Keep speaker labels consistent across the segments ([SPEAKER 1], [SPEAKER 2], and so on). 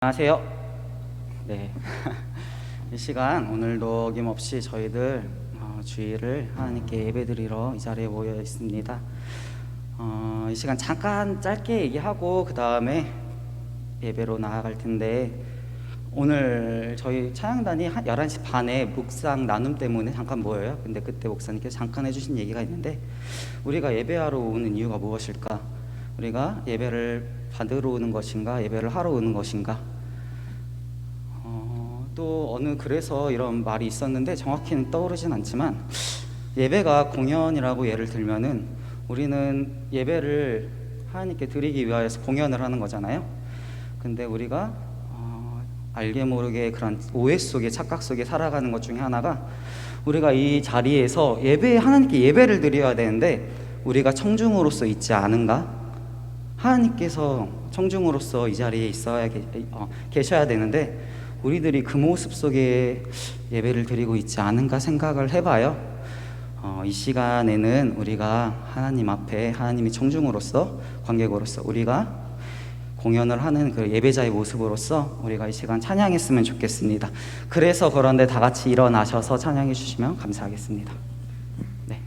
[SPEAKER 1] 안녕하세요. 네, 이 시간 오늘도 어김없이 저희들 주일을 하나님께 예배드리러 이 자리에 모여 있습니다. 이 시간 잠깐 짧게 얘기하고 그 다음에 예배로 나아갈 텐데, 오늘 저희 찬양단이 한 11시 반에 묵상 나눔 때문에 잠깐 모여요. 근데 그때 목사님께서 잠깐 해주신 얘기가 있는데, 우리가 예배하러 오는 이유가 무엇일까? 우리가 예배를 받으러 오는 것인가, 예배를 하러 오는 것인가? 또 어느 글에서 이런 말이 있었는데 정확히는 떠오르진 않지만, 예배가 공연이라고 예를 들면은 우리는 예배를 하나님께 드리기 위하여서 공연을 하는 거잖아요. 근데 우리가 알게 모르게 그런 오해 속에, 착각 속에 살아가는 것 중에 하나가, 우리가 이 자리에서 하나님께 예배를 드려야 되는데 우리가 청중으로서 있지 않은가? 하나님께서 청중으로서 이 자리에 계셔야 되는데 우리들이 그 모습 속에 예배를 드리고 있지 않은가 생각을 해봐요. 이 시간에는 우리가 하나님 앞에, 하나님이 청중으로서, 관객으로서, 우리가 공연을 하는 그 예배자의 모습으로서 우리가 이 시간 찬양했으면 좋겠습니다. 그래서 그런데 다 같이 일어나셔서 찬양해 주시면 감사하겠습니다. 네.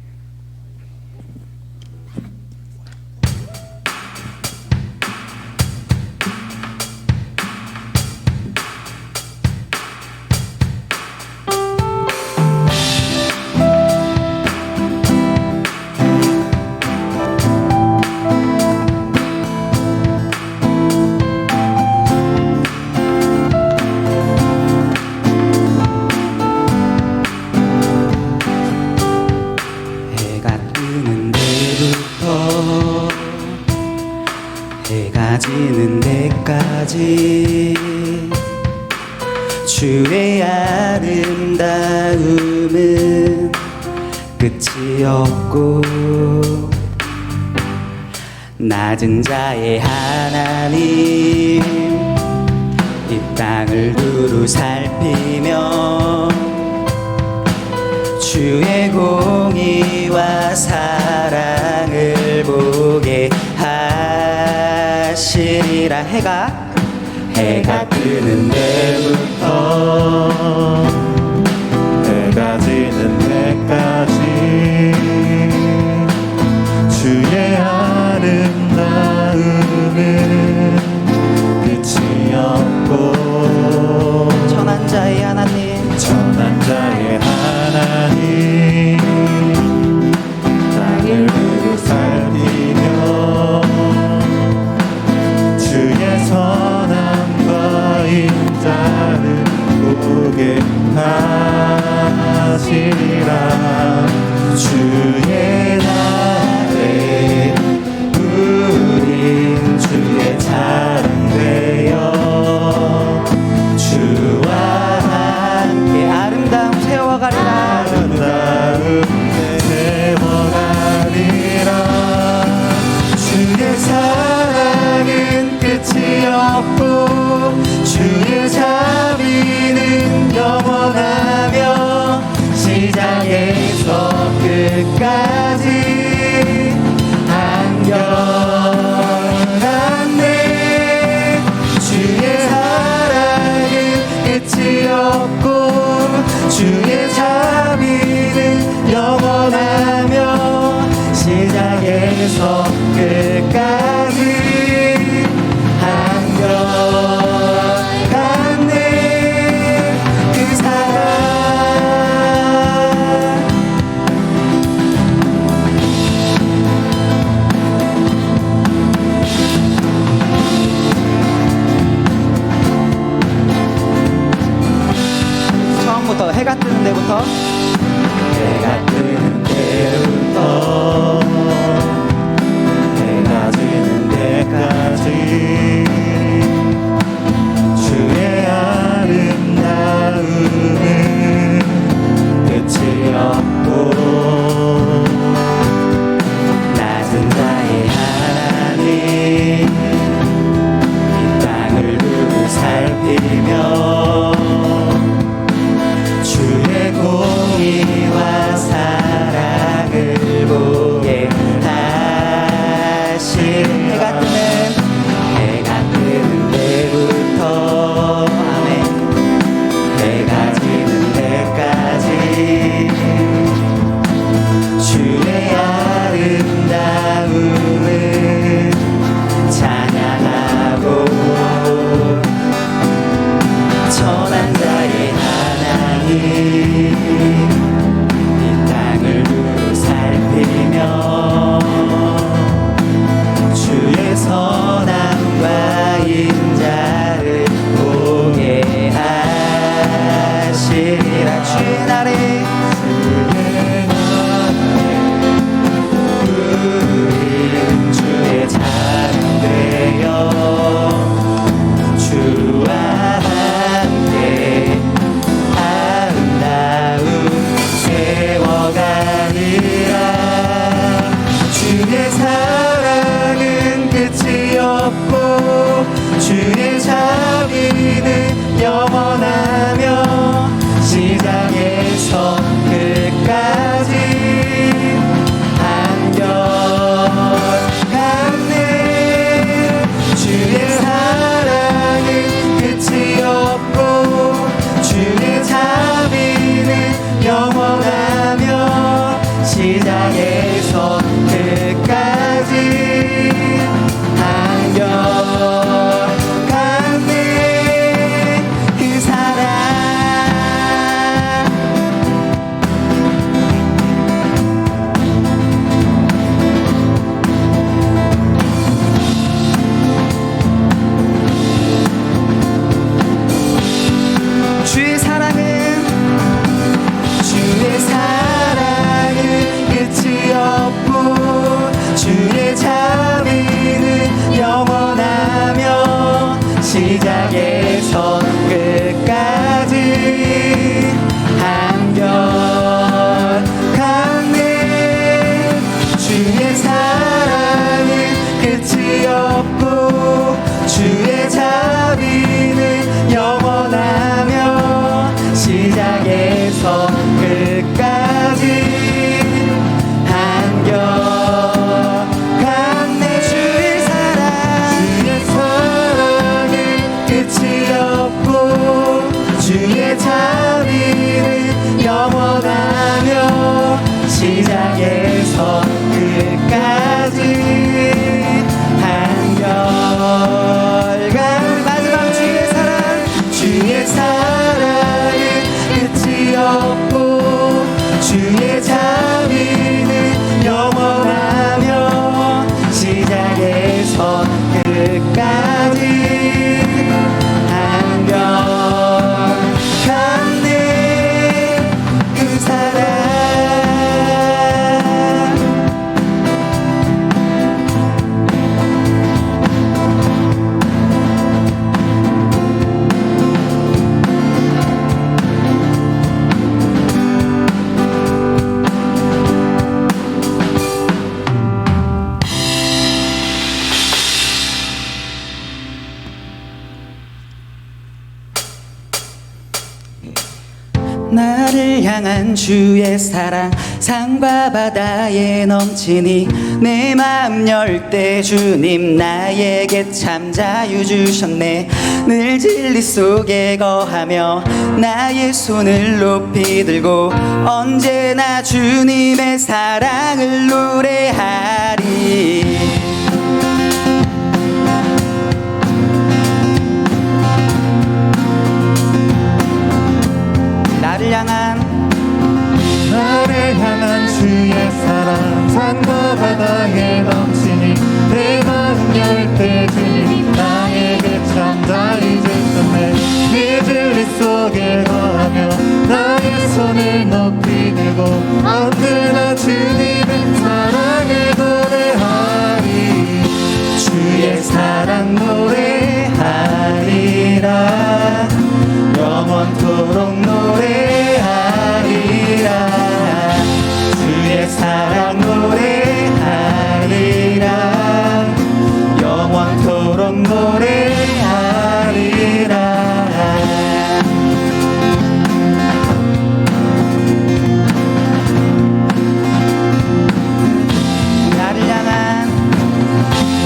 [SPEAKER 1] 해가 지는 데까지 주의 아름다움은 끝이 없고, 낮은 자의 하나님 이 땅을 두루 살피며 주의 공의와 사랑을 보게 하시리라. 해가 뜨는 데부터
[SPEAKER 2] 해가 지는 데까지 주의 아름다움은 끝이 없고,
[SPEAKER 1] 천한 자의 하나님,
[SPEAKER 2] 천한 자의 하나님 땅을 두루 살피며 주의 선함과 인자를 보게 하시리라. 주의 날에 우린 주의 자랑되어 주와
[SPEAKER 1] 함께 아름다움 세워가리라.
[SPEAKER 2] 아름다움 세워가리라. 주의 사랑은 끝이 없고 주의 자비는 영원하며 시작에서 끝까지 한결같네. 주의 사랑은 끝이 없고 주의 자비는 영원하며 시작에서 끝까지 한결같네. 그 사랑
[SPEAKER 1] 처음부터 해가 뜨는 데부터,
[SPEAKER 2] 해가 뜨는 데부터 해가 지는 데까지 주의 아름다움은 끝이 없고, 낮은 자의 하나님 이 땅을 두루 살피며 주의 공
[SPEAKER 1] 시작에서 끝까지 한결같네. 주의 사랑은 끝이 없고 주의 자비는 영원하며 시작에서 끝까지 한결같네. 주의 사랑은 끝이 없고 주의 자비는 영원하며 시작에서 끝까지 한결같네. 마지막 주의 사랑은 끝이 없고 주의 자비는 영원하며 시작에서 끝까지 한결같네. 그 사랑 나를 향한 주의 사랑 산과 바다에 넘치니 내 마음 열 때 주님 나에게 참 자유 주셨네. 늘 진리 속에 거하며 나의 손을 높이 들고 언제나 주님의 사랑을 노래하리. 나를 향한
[SPEAKER 2] 주의 사랑 산과 바다에 넘치니 내 마음 열 때 주님 나에게 참 자유 주셨네. 그 진리 속에 거하며 나의 손을 높이 들고 언제나 주님의 사랑을 노래하리. 주의 사랑 노래하리라. 영원토록 노래하리라. 주의 사랑 노래하리라. 영원토록 노래하리라.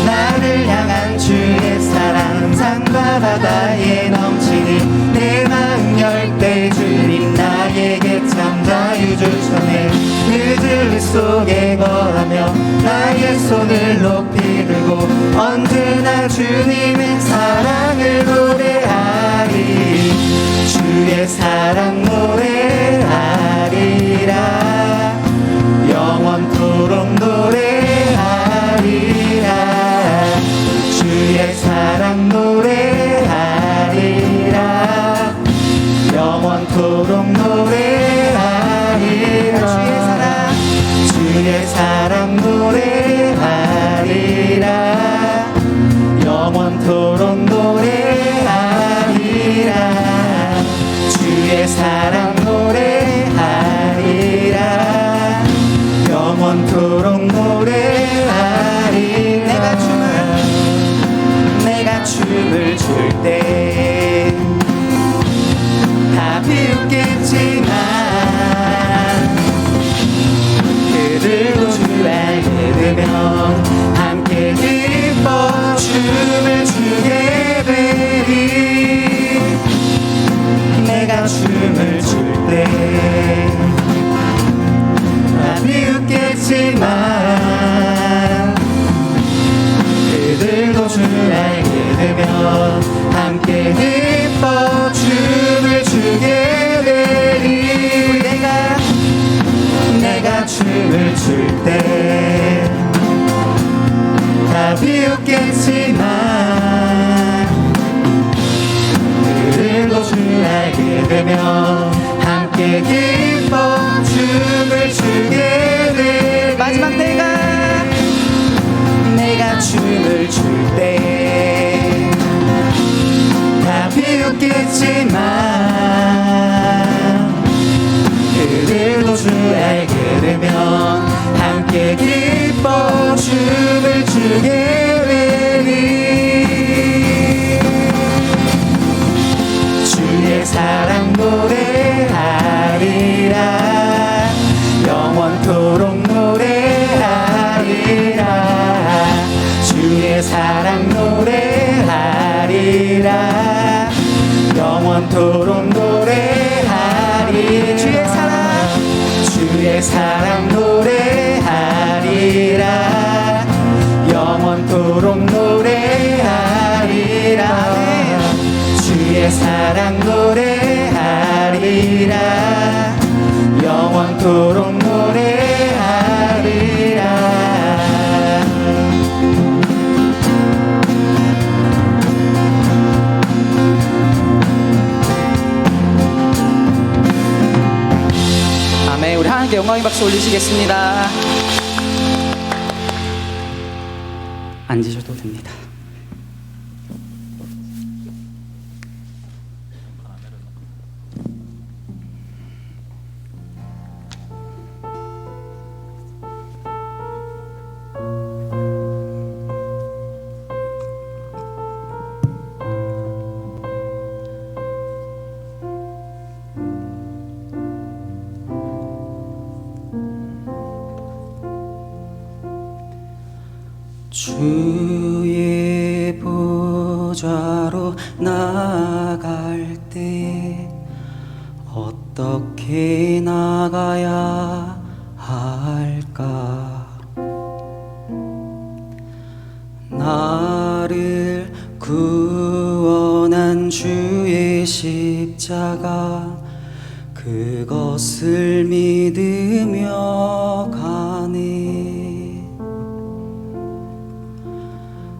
[SPEAKER 2] 나를 향한 주의 사랑 산과 바다에 넘치니 내 마음 열 때 주님 나에게 참 자유 주셨네. 그 진리 속에 거하며 나의 손을 높이 들고 언제나 주님의 사랑을 노래하리. 주의 사랑 노래하리라. 영원토록 노래하리라. 주의 사랑 노래하리라. 영원토록 노래하리라. 주의 사랑 노래하리라. 영원토록 노래하리라. 주의 사랑 노래하리라. 영원토록 노래하리라. 내가 춤을 출 때 다 비웃겠지만 그들도 주 알게 되면 함께 기뻐 춤을 추게 되리. 내가 춤을 출 때 다 비웃겠지만 그들도 주 알게 되면 함께 기뻐 춤을 추게 되리. 내가 춤을 출 때 다 비웃겠지만 그들도 주 알게 되면 함께 기뻐 춤을 추게 되리. 마지막 내가 춤을 출 때 다 비웃게 모르겠지만 그래도 주에게 되면 함께 기뻐 춤을 추게 되리. 주의 사랑 노래하리라 영원토록 노래하리라 주의 사랑 노래하리라 영원토록 노래하리. 주의 사랑 노래하리라 영원토록 노래하리라 주의 사랑 노래하리라 영원토록 노래하리라.
[SPEAKER 1] 아멘. 우리 하나님께 영광의 박수 올리시겠습니다. 앉으셔도 됩니다. 주의 보좌로 나갈 때 어떻게 나가야 할까? 나를 구원한 주의 십자가 그것을 믿으며 가네.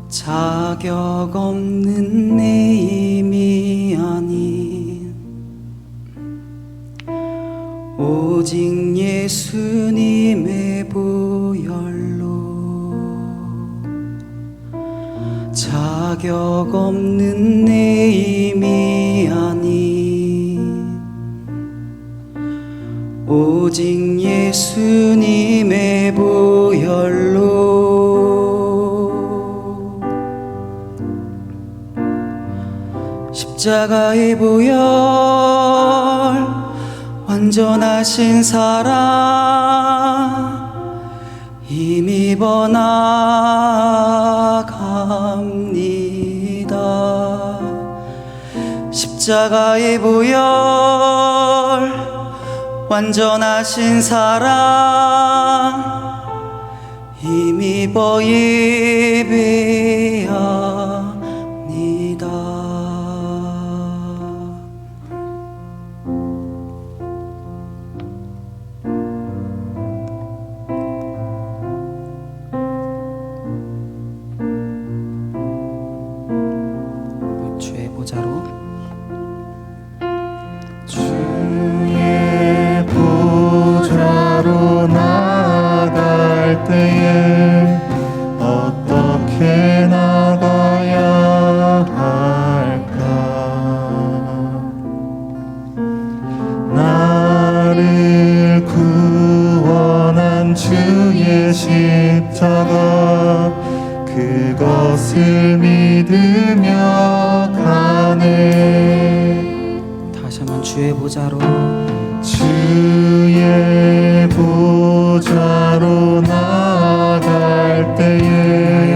[SPEAKER 1] 자격 없는 내 힘이 아닌 오직 예수님의 보혈로 자격 없는 내 힘이 아닌 오직 예수님의 보혈로 십자가의 보혈 완전하신 사랑 힘입어 나갑니다. 십자가의 보혈 완전하신 사랑 힘입어 예배합니다. 주의 보좌로
[SPEAKER 2] 주의 보좌로 나갈 때에 어떻게 나가야 할까? 나를 구원한 주의 십자가 그것을 믿으며 가네.
[SPEAKER 1] 다시 한번 주의 보좌로
[SPEAKER 2] 주의 보좌로 나갈 때에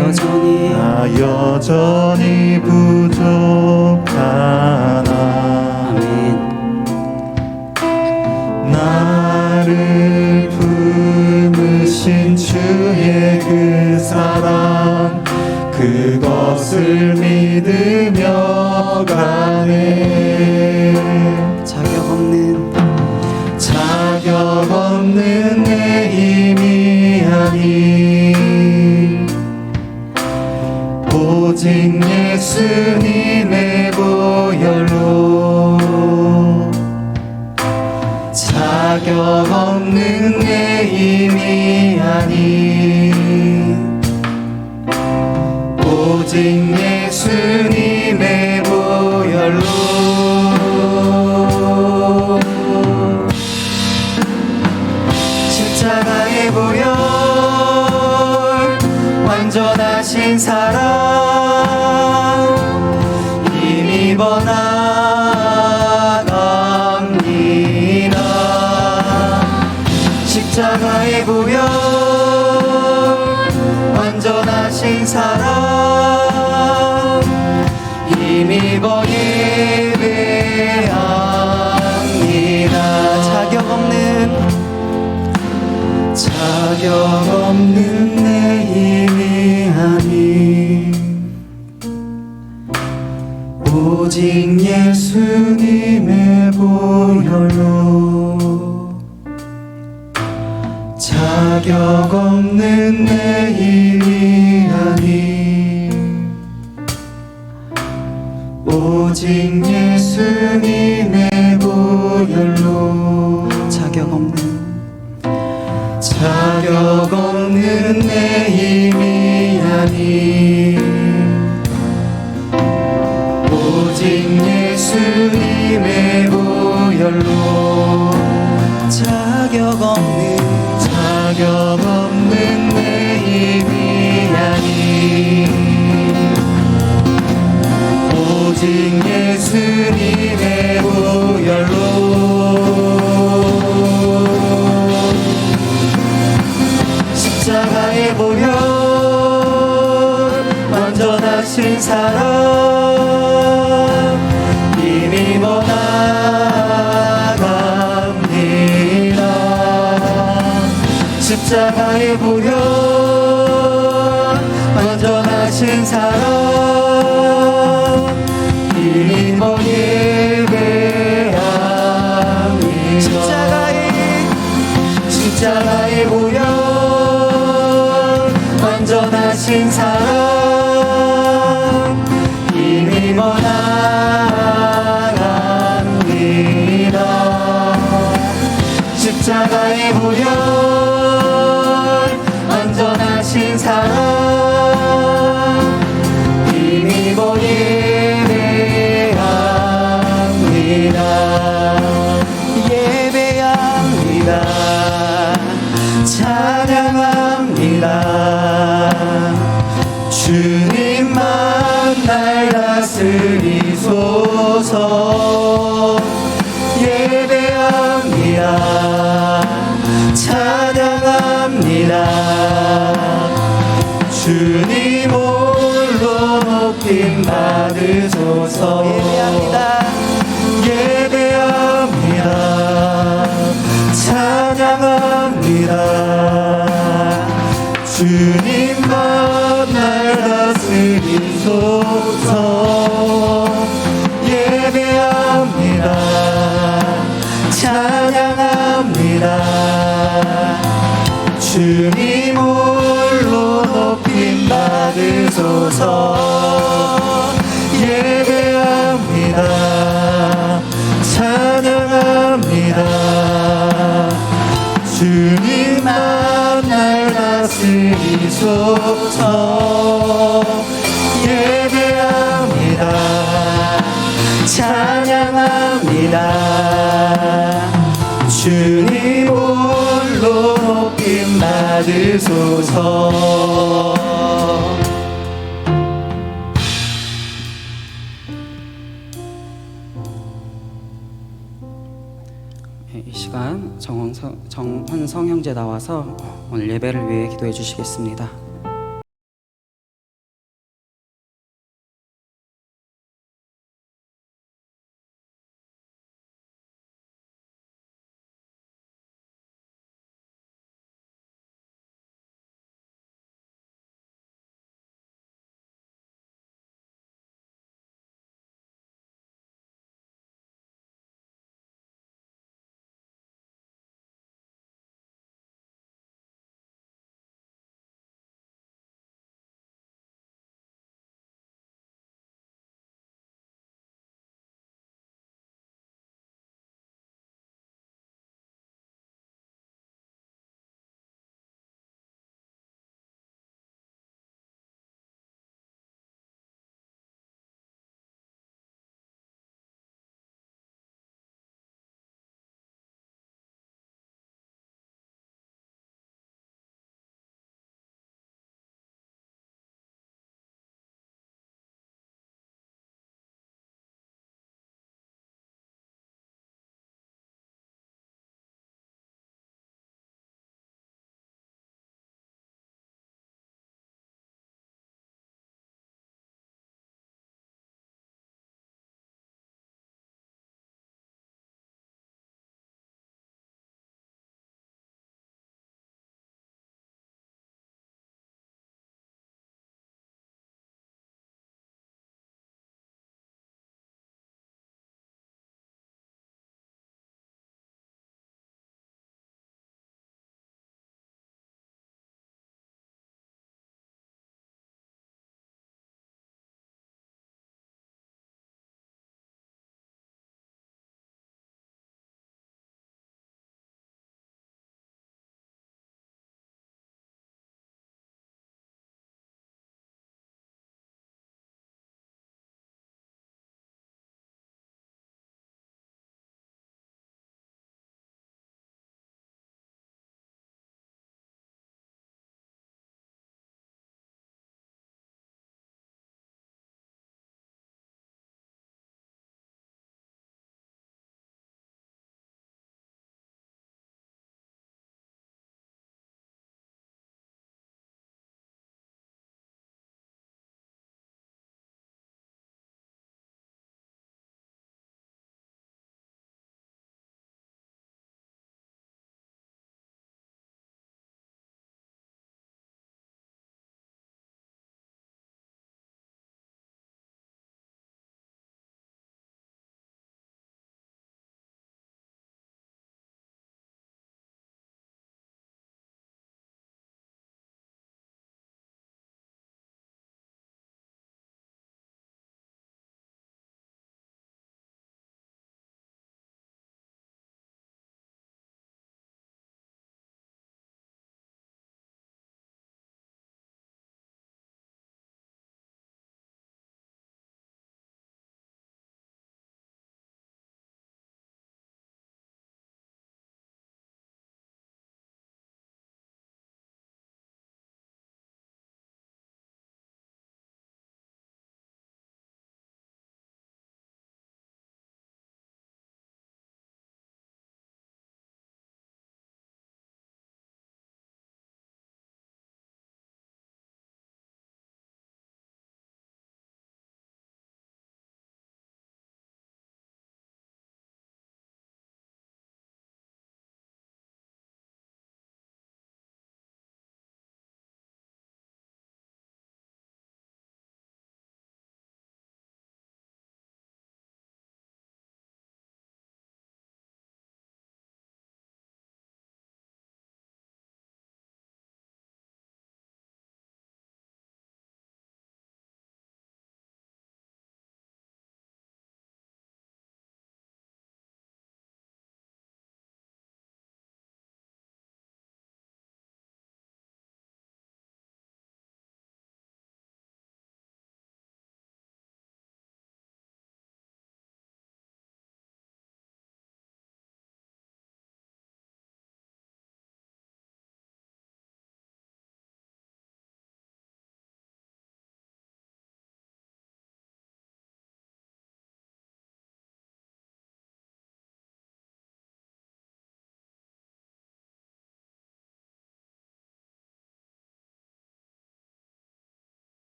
[SPEAKER 2] 나 여전히 부족하나.
[SPEAKER 1] 아멘.
[SPEAKER 2] 나를 품으신 주의 그 사랑 그것을 믿으며 가네. 자격 없는 내 힘이 아닌 오직 예수님의 보혈로 자격 없는 내 힘이 아닌 오직 예수님의 보혈로 만져나신 사랑 힘입어 나갑니다. 십자가의 보혈 완전하신 사랑 힘입어 예배합니다. 자격 없는 내 힘이 아닌 오직 예수님의 보혈로 자격 없는 내 힘이 아닌 오직 예수님의 보혈로 자격 없는 내 힘이 아닌 오직 예수님의 보혈로 자격 없는 내 힘이 아닌 오직 예수님의 보혈로 십자가의 보혈 완전하신 사랑 힘입어 나갑니다. 십자가의 보혈 완전하신 사랑 힘입어 예배합니다. 십자가의 보혈 완전하신 사랑 힘입어 나갑니다. 십자가의 보혈 완전하신 사랑 힘입어 예배합니다. 찬양합니다. 주님만 날 다스리소서. 예배합니다. 찬양합니다. 주님 홀로 높임 받으소서. 예배합니다. 찬양합니다. 주님만 날 다스리소서. 예배합니다. 찬양합니다. 주님 홀로 높임 받으소서. 예배합니다. 찬양합니다. 주님만 날 다스리소서. 예배합니다. 찬양합니다. 주님 홀로 높임 받으소서.
[SPEAKER 1] 이 시간 정환성 형제 나와서 오늘 예배를 위해 기도해 주시겠습니다.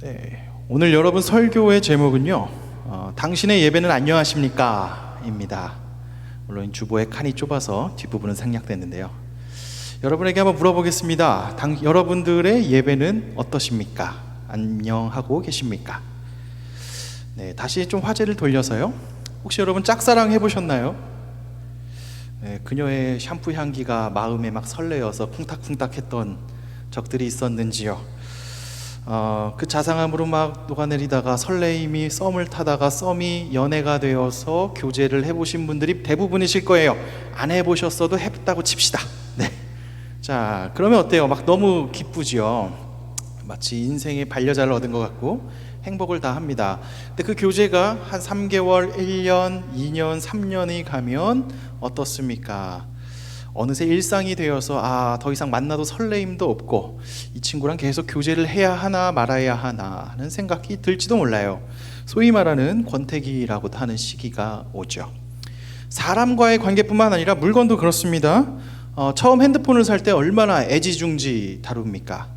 [SPEAKER 3] 네, 오늘 여러분 설교의 제목은요, 당신의 예배는 안녕하십니까? 입니다. 물론 주보의 칸이 좁아서 뒷부분은 생략됐는데요. 여러분에게 한번 물어보겠습니다. 여러분들의 예배는 어떠십니까? 안녕하고 계십니까? 네, 다시 좀 화제를 돌려서요. 혹시 여러분 짝사랑 해보셨나요? 네, 그녀의 샴푸 향기가 마음에 막 설레어서 쿵닥쿵닥했던 적들이 있었는지요? 그 자상함으로 막 녹아내리다가 설레임이 썸을 타다가 썸이 연애가 되어서 교제를 해보신 분들이 대부분이실 거예요. 안 해보셨어도 했다고 칩시다. 네. 자, 그러면 어때요? 막 너무 기쁘지요. 마치 인생의 반려자를 얻은 것 같고 행복을 다 합니다. 근데 그 교제가 한 3개월, 1년, 2년, 3년이 가면 어떻습니까? 어느새 일상이 되어서 더 이상 만나도 설레임도 없고 이 친구랑 계속 교제를 해야 하나 말아야 하나 하는 생각이 들지도 몰라요. 소위 말하는 권태기라고도 하는 시기가 오죠. 사람과의 관계뿐만 아니라 물건도 그렇습니다. 처음 핸드폰을 살 때 얼마나 애지중지 다룹니까?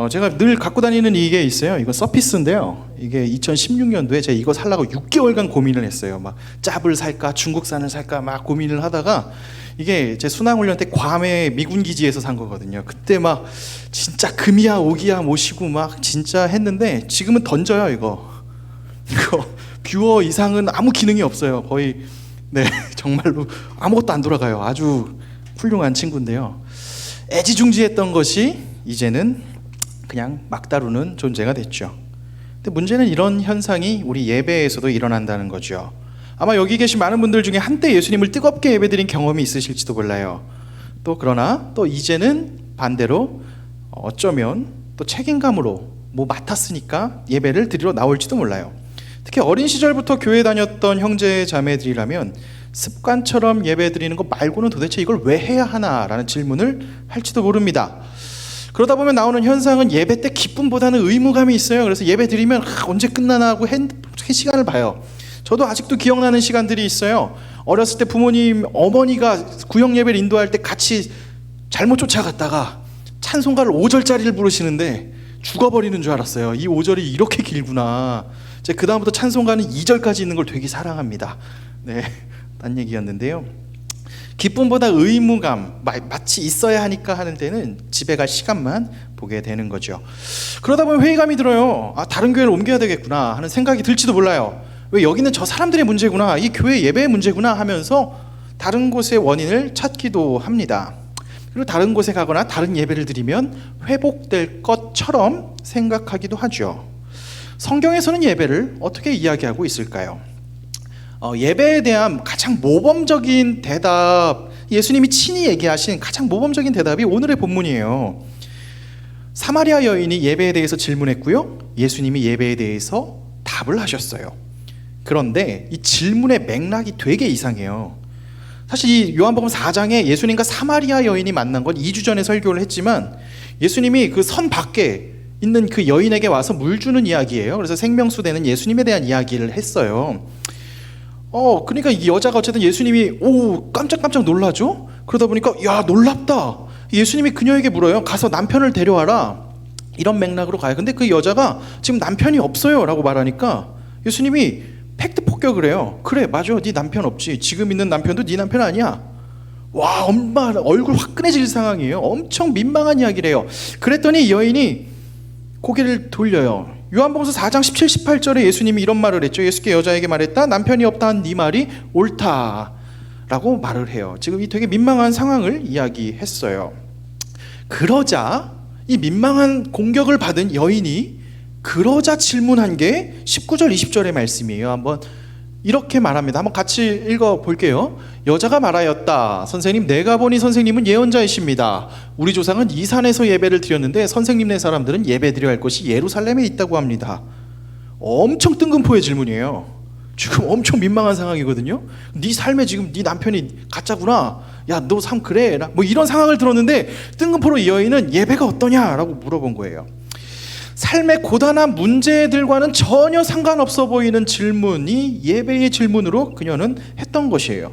[SPEAKER 3] 제가 늘 갖고 다니는 이게 있어요. 이거 서피스인데요. 이게 2016년도에 제가 이거 살려고 6개월간 고민을 했어요. 막 짭을 살까 중국산을 살까 막 고민을 하다가 이게 제 순항훈련 때 괌의 미군 기지에서 산 거거든요. 그때 막 진짜 금이야 오기야 모시고 막 진짜 했는데 지금은 던져요. 이거 뷰어 이상은 아무 기능이 없어요. 거의 네 정말로 아무것도 안 돌아가요. 아주 훌륭한 친구인데요. 애지중지했던 것이 이제는 그냥 막 다루는 존재가 됐죠. 근데 문제는 이런 현상이 우리 예배에서도 일어난다는 거죠. 아마 여기 계신 많은 분들 중에 한때 예수님을 뜨겁게 예배드린 경험이 있으실지도 몰라요. 또 그러나 또 이제는 반대로 어쩌면 또 책임감으로 뭐 맡았으니까 예배를 드리러 나올지도 몰라요. 특히 어린 시절부터 교회 다녔던 형제 자매들이라면 습관처럼 예배 드리는 것 말고는 도대체 이걸 왜 해야 하나라는 질문을 할지도 모릅니다. 그러다 보면 나오는 현상은 예배 때 기쁨보다는 의무감이 있어요. 그래서 예배 드리면 언제 끝나나 하고 시간을 봐요. 저도 아직도 기억나는 시간들이 있어요. 어렸을 때 부모님, 어머니가 구역 예배를 인도할 때 같이 잘못 쫓아갔다가 찬송가를 5절짜리를 부르시는데 죽어버리는 줄 알았어요. 이 5절이 이렇게 길구나. 제가 그 다음부터 찬송가는 2절까지 있는 걸 되게 사랑합니다. 네, 딴 얘기였는데요. 기쁨보다 의무감, 마치 있어야 하니까 하는 데는 집에 갈 시간만 보게 되는 거죠. 그러다 보면 회의감이 들어요. 다른 교회를 옮겨야 되겠구나 하는 생각이 들지도 몰라요. 왜 여기는 저 사람들의 문제구나, 이 교회 예배의 문제구나 하면서 다른 곳의 원인을 찾기도 합니다. 그리고 다른 곳에 가거나 다른 예배를 드리면 회복될 것처럼 생각하기도 하죠. 성경에서는 예배를 어떻게 이야기하고 있을까요? 예배에 대한 가장 모범적인 대답, 예수님이 친히 얘기하신 가장 모범적인 대답이 오늘의 본문이에요. 사마리아 여인이 예배에 대해서 질문했고요, 예수님이 예배에 대해서 답을 하셨어요. 그런데 이 질문의 맥락이 되게 이상해요. 사실 이 요한복음 4장에 예수님과 사마리아 여인이 만난 건 2주 전에 설교를 했지만 예수님이 그 선 밖에 있는 그 여인에게 와서 물 주는 이야기예요. 그래서 생명수 되는 예수님에 대한 이야기를 했어요. 그러니까 이 여자가 어쨌든 예수님이 깜짝깜짝 놀라죠. 그러다 보니까 야 놀랍다. 예수님이 그녀에게 물어요. 가서 남편을 데려와라. 이런 맥락으로 가요. 근데 그 여자가 지금 남편이 없어요 라고 말하니까 예수님이 팩트 폭격을 해요. 그래 맞아, 네 남편 없지. 지금 있는 남편도 네 남편 아니야. 와, 엄마 얼굴 화끈해질 상황이에요. 엄청 민망한 이야기를 해요. 그랬더니 여인이 고개를 돌려요. 요한복음 4장 17, 18절에 예수님이 이런 말을 했죠. 예수께 여자에게 말했다. 남편이 없다는 네 말이 옳다라고 말을 해요. 지금 이 되게 민망한 상황을 이야기했어요. 그러자 이 민망한 공격을 받은 여인이 그러자 질문한 게 19절, 20절의 말씀이에요. 한번 이렇게 말합니다. 한번 같이 읽어볼게요. 여자가 말하였다. 선생님, 내가 보니 선생님은 예언자이십니다. 우리 조상은 이 산에서 예배를 드렸는데 선생님네 사람들은 예배드려야 할 곳이 예루살렘에 있다고 합니다. 엄청 뜬금포의 질문이에요. 지금 엄청 민망한 상황이거든요. 네 삶에 지금 네 남편이 가짜구나. 야, 너 삶 그래. 뭐 이런 상황을 들었는데 뜬금포로 이 여인은 예배가 어떠냐라고 물어본 거예요. 삶의 고단한 문제들과는 전혀 상관없어 보이는 질문이 예배의 질문으로 그녀는 했던 것이에요.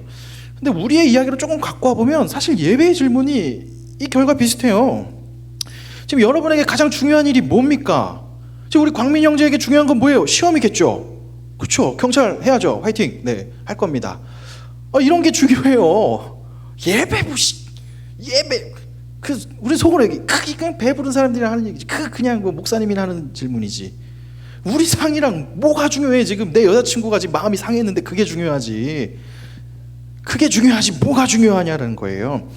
[SPEAKER 3] 근데 우리의 이야기를 조금 갖고 와보면 사실 예배의 질문이 이 결과 비슷해요. 지금 여러분에게 가장 중요한 일이 뭡니까? 지금 우리 광민 형제에게 중요한 건 뭐예요? 시험이겠죠. 그렇죠. 경찰 해야죠. 화이팅. 네, 할 겁니다. 이런 게 중요해요. 예배 우리 속으로 얘기 그냥 배부른 사람들이랑 하는 얘기지. 그냥 뭐 목사님이 하는 질문이지. 우리 상이랑 뭐가 중요해? 지금 내 여자친구가 지금 마음이 상했는데 그게 중요하지. 그게 중요하지 뭐가 중요하냐는 거예요.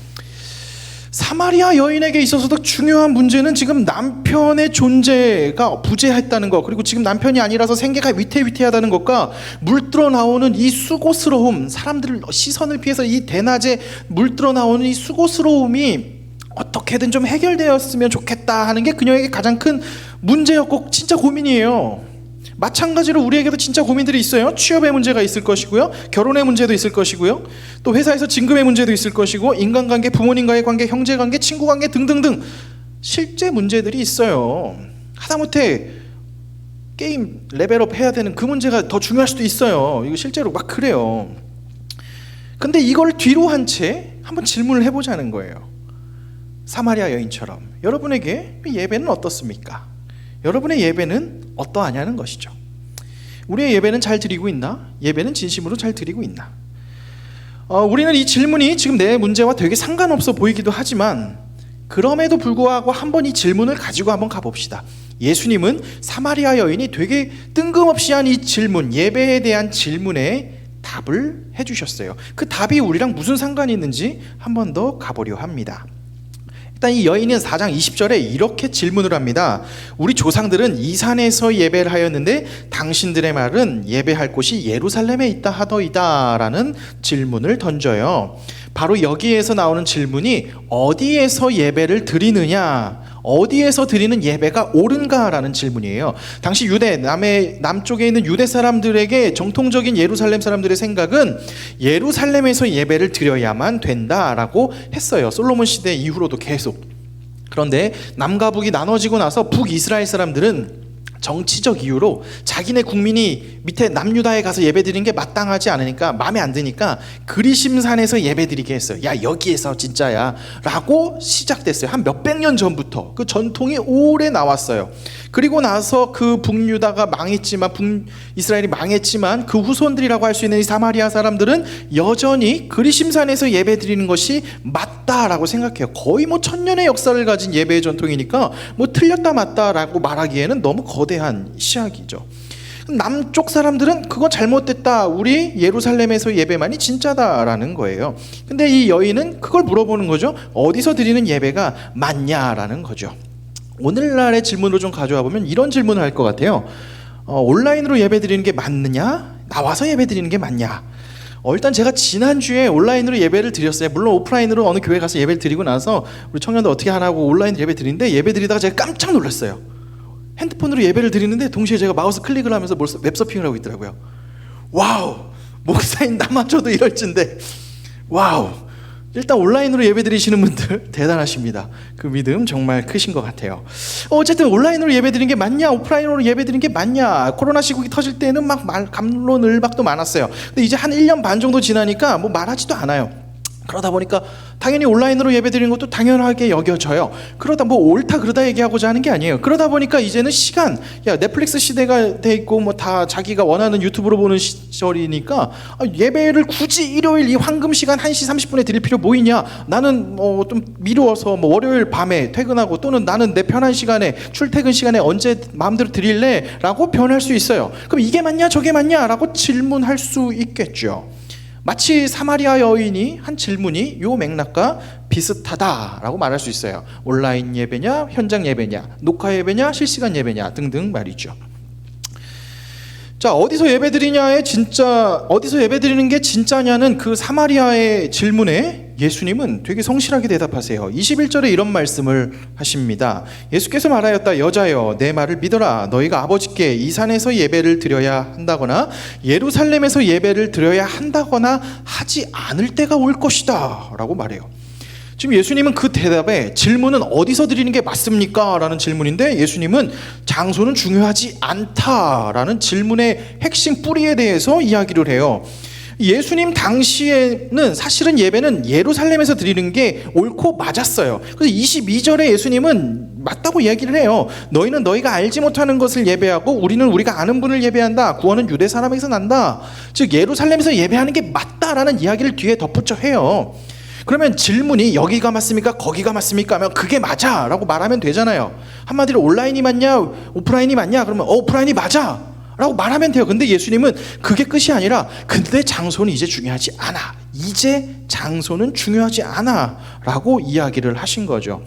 [SPEAKER 3] 사마리아 여인에게 있어서도 중요한 문제는 지금 남편의 존재가 부재했다는 것, 그리고 지금 남편이 아니라서 생계가 위태위태하다는 것과 물들어 나오는 이 수고스러움, 사람들 시선을 피해서 이 대낮에 물들어 나오는 이 수고스러움이 어떻게든 좀 해결되었으면 좋겠다 하는 게 그녀에게 가장 큰 문제였고 진짜 고민이에요. 마찬가지로 우리에게도 진짜 고민들이 있어요. 취업의 문제가 있을 것이고요, 결혼의 문제도 있을 것이고요, 또 회사에서 진급의 문제도 있을 것이고, 인간관계, 부모님과의 관계, 형제관계, 친구관계 등등등 실제 문제들이 있어요. 하다못해 게임 레벨업 해야 되는 그 문제가 더 중요할 수도 있어요. 이거 실제로 막 그래요. 근데 이걸 뒤로 한 채 한번 질문을 해보자는 거예요. 사마리아 여인처럼 여러분에게 예배는 어떻습니까? 여러분의 예배는 어떠하냐는 것이죠. 우리의 예배는 잘 드리고 있나? 예배는 진심으로 잘 드리고 있나? 우리는 이 질문이 지금 내 문제와 되게 상관없어 보이기도 하지만 그럼에도 불구하고 한번 이 질문을 가지고 한번 가봅시다. 예수님은 사마리아 여인이 되게 뜬금없이 한 이 질문, 예배에 대한 질문에 답을 해주셨어요. 그 답이 우리랑 무슨 상관이 있는지 한번 더 가보려 합니다. 일단 이 여인은 4장 20절에 이렇게 질문을 합니다. 우리 조상들은 이 산에서 예배를 하였는데 당신들의 말은 예배할 곳이 예루살렘에 있다 하더이다 라는 질문을 던져요. 바로 여기에서 나오는 질문이 어디에서 예배를 드리느냐, 어디에서 드리는 예배가 옳은가라는 질문이에요. 당시 유대 남쪽에 있는 유대 사람들에게 정통적인 예루살렘 사람들의 생각은 예루살렘에서 예배를 드려야만 된다라고 했어요. 솔로몬 시대 이후로도 계속. 그런데 남과 북이 나눠지고 나서 북이스라엘 사람들은 정치적 이유로 자기네 국민이 밑에 남유다에 가서 예배드리는 게 마땅하지 않으니까, 마음에 안 드니까 그리심산에서 예배드리게 했어요. 야, 여기에서 진짜야 라고 시작됐어요. 한 몇백 년 전부터 그 전통이 오래 나왔어요. 그리고 나서 그 북유다가 망했지만, 북이스라엘이 망했지만 그 후손들이라고 할 수 있는 이 사마리아 사람들은 여전히 그리심산에서 예배드리는 것이 맞다라고 생각해요. 거의 뭐 1000년의 역사를 가진 예배의 전통이니까 뭐 틀렸다 맞다라고 말하기에는 너무 거대한 시각이죠. 남쪽 사람들은 그건 잘못됐다, 우리 예루살렘에서 예배만이 진짜다라는 거예요. 근데 이 여인은 그걸 물어보는 거죠. 어디서 드리는 예배가 맞냐라는 거죠. 오늘날의 질문으로 좀 가져와 보면 이런 질문을 할 것 같아요. 온라인으로 예배 드리는 게 맞느냐, 나와서 예배 드리는 게 맞냐. 일단 제가 지난주에 온라인으로 예배를 드렸어요. 물론 오프라인으로 어느 교회 가서 예배를 드리고 나서 우리 청년들 어떻게 하라고 온라인 예배 드리는데, 예배 드리다가 제가 깜짝 놀랐어요. 핸드폰으로 예배를 드리는데 동시에 제가 마우스 클릭을 하면서 웹서핑을 하고 있더라고요. 와우, 목사인 나마저도 이럴진데, 와우. 일단 온라인으로 예배 드리시는 분들 대단하십니다. 그 믿음 정말 크신 것 같아요. 어쨌든 온라인으로 예배 드리는 게 맞냐, 오프라인으로 예배 드리는 게 맞냐, 코로나 시국이 터질 때는 막 갑론을박도 많았어요. 근데 이제 한 1년 반 정도 지나니까 뭐 말하지도 않아요. 그러다 보니까 당연히 온라인으로 예배드리는 것도 당연하게 여겨져요. 그러다 뭐 옳다 그러다 얘기하고자 하는 게 아니에요. 그러다 보니까 이제는 시간, 야, 넷플릭스 시대가 돼 있고 뭐 다 자기가 원하는 유튜브로 보는 시절이니까 예배를 굳이 일요일 이 황금 시간 1시 30분에 드릴 필요 뭐 있냐, 나는 뭐 좀 미루어서 뭐 월요일 밤에 퇴근하고, 또는 나는 내 편한 시간에 출퇴근 시간에 언제 마음대로 드릴래 라고 변할 수 있어요. 그럼 이게 맞냐 저게 맞냐 라고 질문할 수 있겠죠. 마치 사마리아 여인이 한 질문이 요 맥락과 비슷하다라고 말할 수 있어요. 온라인 예배냐, 현장 예배냐, 녹화 예배냐, 실시간 예배냐 등등 말이죠. 자, 어디서 예배드리냐에 어디서 예배드리는 게 진짜냐는 그 사마리아의 질문에 예수님은 되게 성실하게 대답하세요. 21절에 이런 말씀을 하십니다. 예수께서 말하였다. 여자여, 내 말을 믿어라. 너희가 아버지께 이 산에서 예배를 드려야 한다거나 예루살렘에서 예배를 드려야 한다거나 하지 않을 때가 올 것이다 라고 말해요. 지금 예수님은 그 대답에, 질문은 어디서 드리는 게 맞습니까? 라는 질문인데, 예수님은 장소는 중요하지 않다라는 질문의 핵심 뿌리에 대해서 이야기를 해요. 예수님 당시에는 사실은 예배는 예루살렘에서 드리는 게 옳고 맞았어요. 그래서 22절에 예수님은 맞다고 이야기를 해요. 너희는 너희가 알지 못하는 것을 예배하고 우리는 우리가 아는 분을 예배한다. 구원은 유대 사람에게서 난다. 즉 예루살렘에서 예배하는 게 맞다라는 이야기를 뒤에 덧붙여 해요. 그러면 질문이 여기가 맞습니까? 거기가 맞습니까? 하면 그게 맞아 라고 말하면 되잖아요. 한마디로 온라인이 맞냐 오프라인이 맞냐 그러면 오프라인이 맞아 라고 말하면 돼요. 근데 예수님은 그게 끝이 아니라 근데 장소는 이제 중요하지 않아. 이제 장소는 중요하지 않아 라고 이야기를 하신 거죠.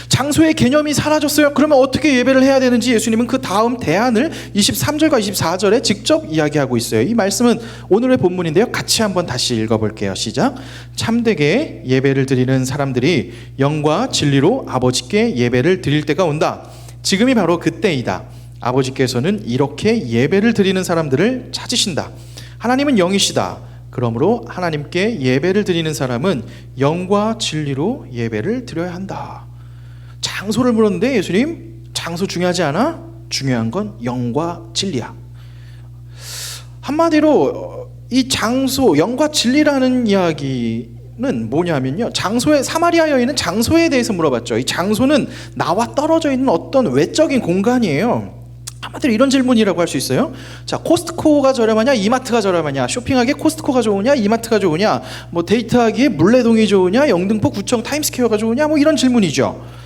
[SPEAKER 3] 장소의 개념이 사라졌어요. 그러면 어떻게 예배를 해야 되는지 예수님은 그 다음 대안을 23절과 24절에 직접 이야기하고 있어요. 이 말씀은 오늘의 본문인데요. 같이 한번 다시 읽어볼게요. 시작. 참되게 예배를 드리는 사람들이 영과 진리로 아버지께 예배를 드릴 때가 온다. 지금이 바로 그때이다. 아버지께서는 이렇게 예배를 드리는 사람들을 찾으신다. 하나님은 영이시다. 그러므로 하나님께 예배를 드리는 사람은 영과 진리로 예배를 드려야 한다. 장소를 물었는데 예수님 장소 중요하지 않아? 중요한 건 영과 진리야. 한마디로 이 장소 영과 진리라는 이야기는 뭐냐면요, 장소에 사마리아 여인은 장소에 대해서 물어봤죠. 이 장소는 나와 떨어져 있는 어떤 외적인 공간이에요. 한마디로 이런 질문이라고 할 수 있어요. 자, 코스트코가 저렴하냐 이마트가 저렴하냐, 쇼핑하기에 코스트코가 좋으냐 이마트가 좋으냐, 뭐 데이트하기에 물레동이 좋으냐 영등포 구청 타임스퀘어가 좋으냐, 뭐 이런 질문이죠.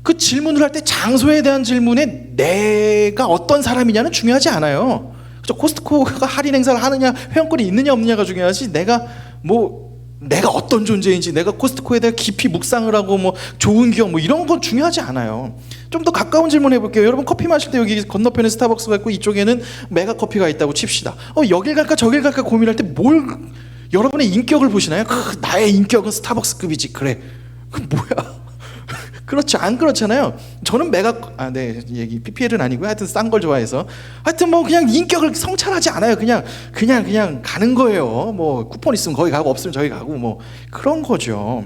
[SPEAKER 3] 그 질문을 할 때 장소에 대한 질문에 내가 어떤 사람이냐는 중요하지 않아요. 그렇죠? 코스트코가 할인 행사를 하느냐 회원권이 있느냐 없느냐가 중요하지, 내가 어떤 존재인지, 내가 코스트코에 대해 깊이 묵상을 하고 뭐 좋은 기억 뭐 이런 건 중요하지 않아요. 좀 더 가까운 질문 해볼게요. 여러분 커피 마실 때 여기 건너편에 스타벅스가 있고 이쪽에는 메가커피가 있다고 칩시다. 여길 갈까 저길 갈까 고민할 때 뭘 여러분의 인격을 보시나요? 나의 인격은 스타벅스급이지. 그래. 그 뭐야? 그렇지 안 그렇잖아요. 저는 얘기 PPL은 아니고요. 하여튼 싼 걸 좋아해서 하여튼 뭐 그냥 인격을 성찰하지 않아요. 그냥 가는 거예요. 뭐 쿠폰 있으면 거기 가고 없으면 저기 가고 뭐 그런 거죠.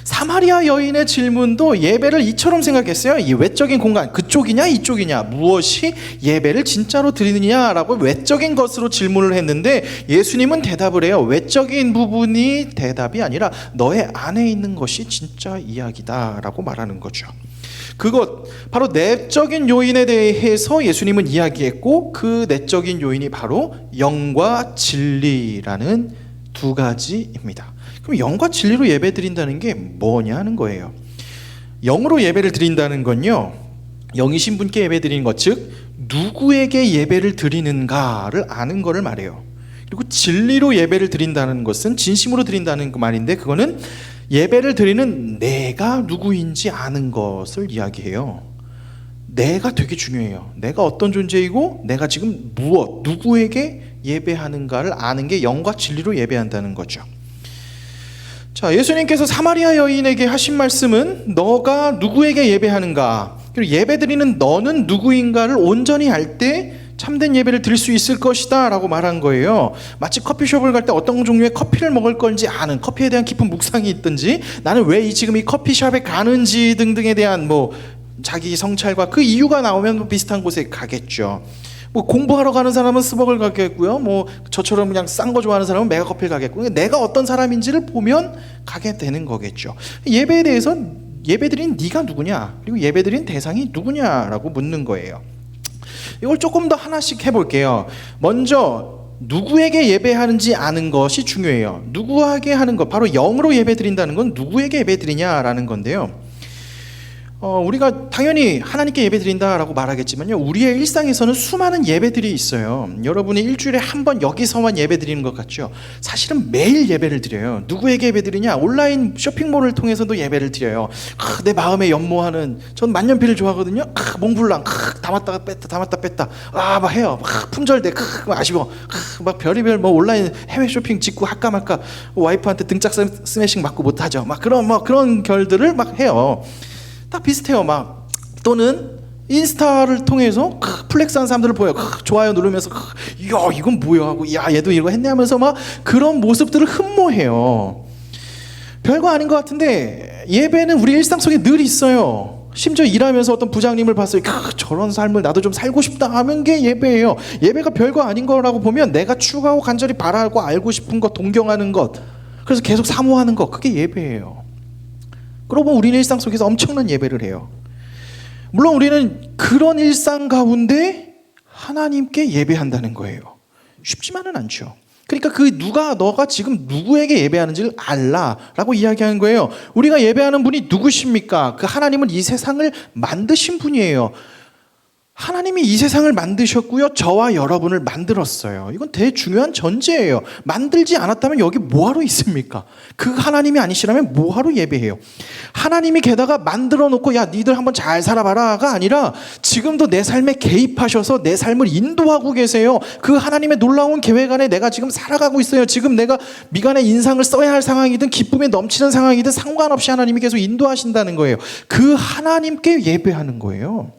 [SPEAKER 3] 사마리아 여인의 질문도 예배를 이처럼 생각했어요. 이 외적인 공간 그쪽이냐 이쪽이냐, 무엇이 예배를 진짜로 드리느냐라고 외적인 것으로 질문을 했는데 예수님은 대답을 해요. 외적인 부분이 대답이 아니라 너의 안에 있는 것이 진짜 이야기다라고 말하는 거죠. 그것 바로 내적인 요인에 대해서 예수님은 이야기했고, 그 내적인 요인이 바로 영과 진리라는 두 가지입니다. 그럼 영과 진리로 예배 드린다는 게 뭐냐 하는 거예요. 영으로 예배를 드린다는 건요, 영이신 분께 예배 드리는 것, 즉 누구에게 예배를 드리는가를 아는 거를 말해요. 그리고 진리로 예배를 드린다는 것은 진심으로 드린다는 그 말인데, 그거는 예배를 드리는 내가 누구인지 아는 것을 이야기해요. 내가 되게 중요해요. 내가 어떤 존재이고 내가 지금 누구에게 예배하는가를 아는 게 영과 진리로 예배한다는 거죠. 자, 예수님께서 사마리아 여인에게 하신 말씀은 너가 누구에게 예배하는가, 그리고 예배드리는 너는 누구인가를 온전히 알 때 참된 예배를 드릴 수 있을 것이다 라고 말한 거예요. 마치 커피숍을 갈 때 어떤 종류의 커피를 먹을 건지 아는, 커피에 대한 깊은 묵상이 있든지, 나는 왜 지금 이 커피숍에 가는지 등등에 대한 자기 성찰과 그 이유가 나오면 비슷한 곳에 가겠죠. 공부하러 가는 사람은 스벅을 가겠고요. 저처럼 그냥 싼 거 좋아하는 사람은 메가커피를 가겠고, 내가 어떤 사람인지를 보면 가게 되는 거겠죠. 예배에 대해서 예배드린 네가 누구냐, 그리고 예배드린 대상이 누구냐라고 묻는 거예요. 이걸 조금 더 하나씩 해볼게요. 먼저 누구에게 예배하는지 아는 것이 중요해요. 누구에게 하는 것, 바로 영으로 예배드린다는 건 누구에게 예배드리냐라는 건데요. 우리가 당연히 하나님께 예배드린다라고 말하겠지만요, 우리의 일상에서는 수많은 예배들이 있어요. 여러분이 일주일에 한 번 여기서만 예배드리는 것 같죠? 사실은 매일 예배를 드려요. 누구에게 예배드리냐? 온라인 쇼핑몰을 통해서도 예배를 드려요. 내 마음에 연모하는, 전 만년필을 좋아하거든요. 몽블랑 담았다가 뺐다 담았다 뺐다 막 해요. 품절돼 아쉬워. 막 별의별 온라인 해외 쇼핑 직구 할까 말까, 와이프한테 등짝 스매싱 맞고 못하죠. 그런 결들을 막 해요. 딱 비슷해요. 또는 인스타를 통해서 플렉스하는 사람들을 보여. 좋아요 누르면서 야 이건 뭐야 하고, 야 얘도 이거 했네 하면서 그런 모습들을 흠모해요. 별거 아닌 것 같은데 예배는 우리 일상 속에 늘 있어요. 심지어 일하면서 어떤 부장님을 봤어요. 저런 삶을 나도 좀 살고 싶다 하면 게 예배예요. 예배가 별거 아닌 거라고 보면 내가 추구하고 간절히 바라고 알고 싶은 것, 동경하는 것, 그래서 계속 사모하는 것, 그게 예배예요. 그러고 보면 우리는 일상 속에서 엄청난 예배를 해요. 물론 우리는 그런 일상 가운데 하나님께 예배한다는 거예요. 쉽지만은 않죠. 그러니까 너가 지금 누구에게 예배하는지를 알라라고 이야기하는 거예요. 우리가 예배하는 분이 누구십니까? 그 하나님은 이 세상을 만드신 분이에요. 하나님이 이 세상을 만드셨고요. 저와 여러분을 만들었어요. 이건 되게 중요한 전제예요. 만들지 않았다면 여기 뭐하러 있습니까? 그 하나님이 아니시라면 뭐하러 예배해요? 하나님이 게다가 만들어 놓고 야 니들 한번 잘 살아봐라가 아니라 지금도 내 삶에 개입하셔서 내 삶을 인도하고 계세요. 그 하나님의 놀라운 계획 안에 내가 지금 살아가고 있어요. 지금 내가 미간의 인상을 써야 할 상황이든 기쁨에 넘치는 상황이든 상관없이 하나님이 계속 인도하신다는 거예요. 그 하나님께 예배하는 거예요.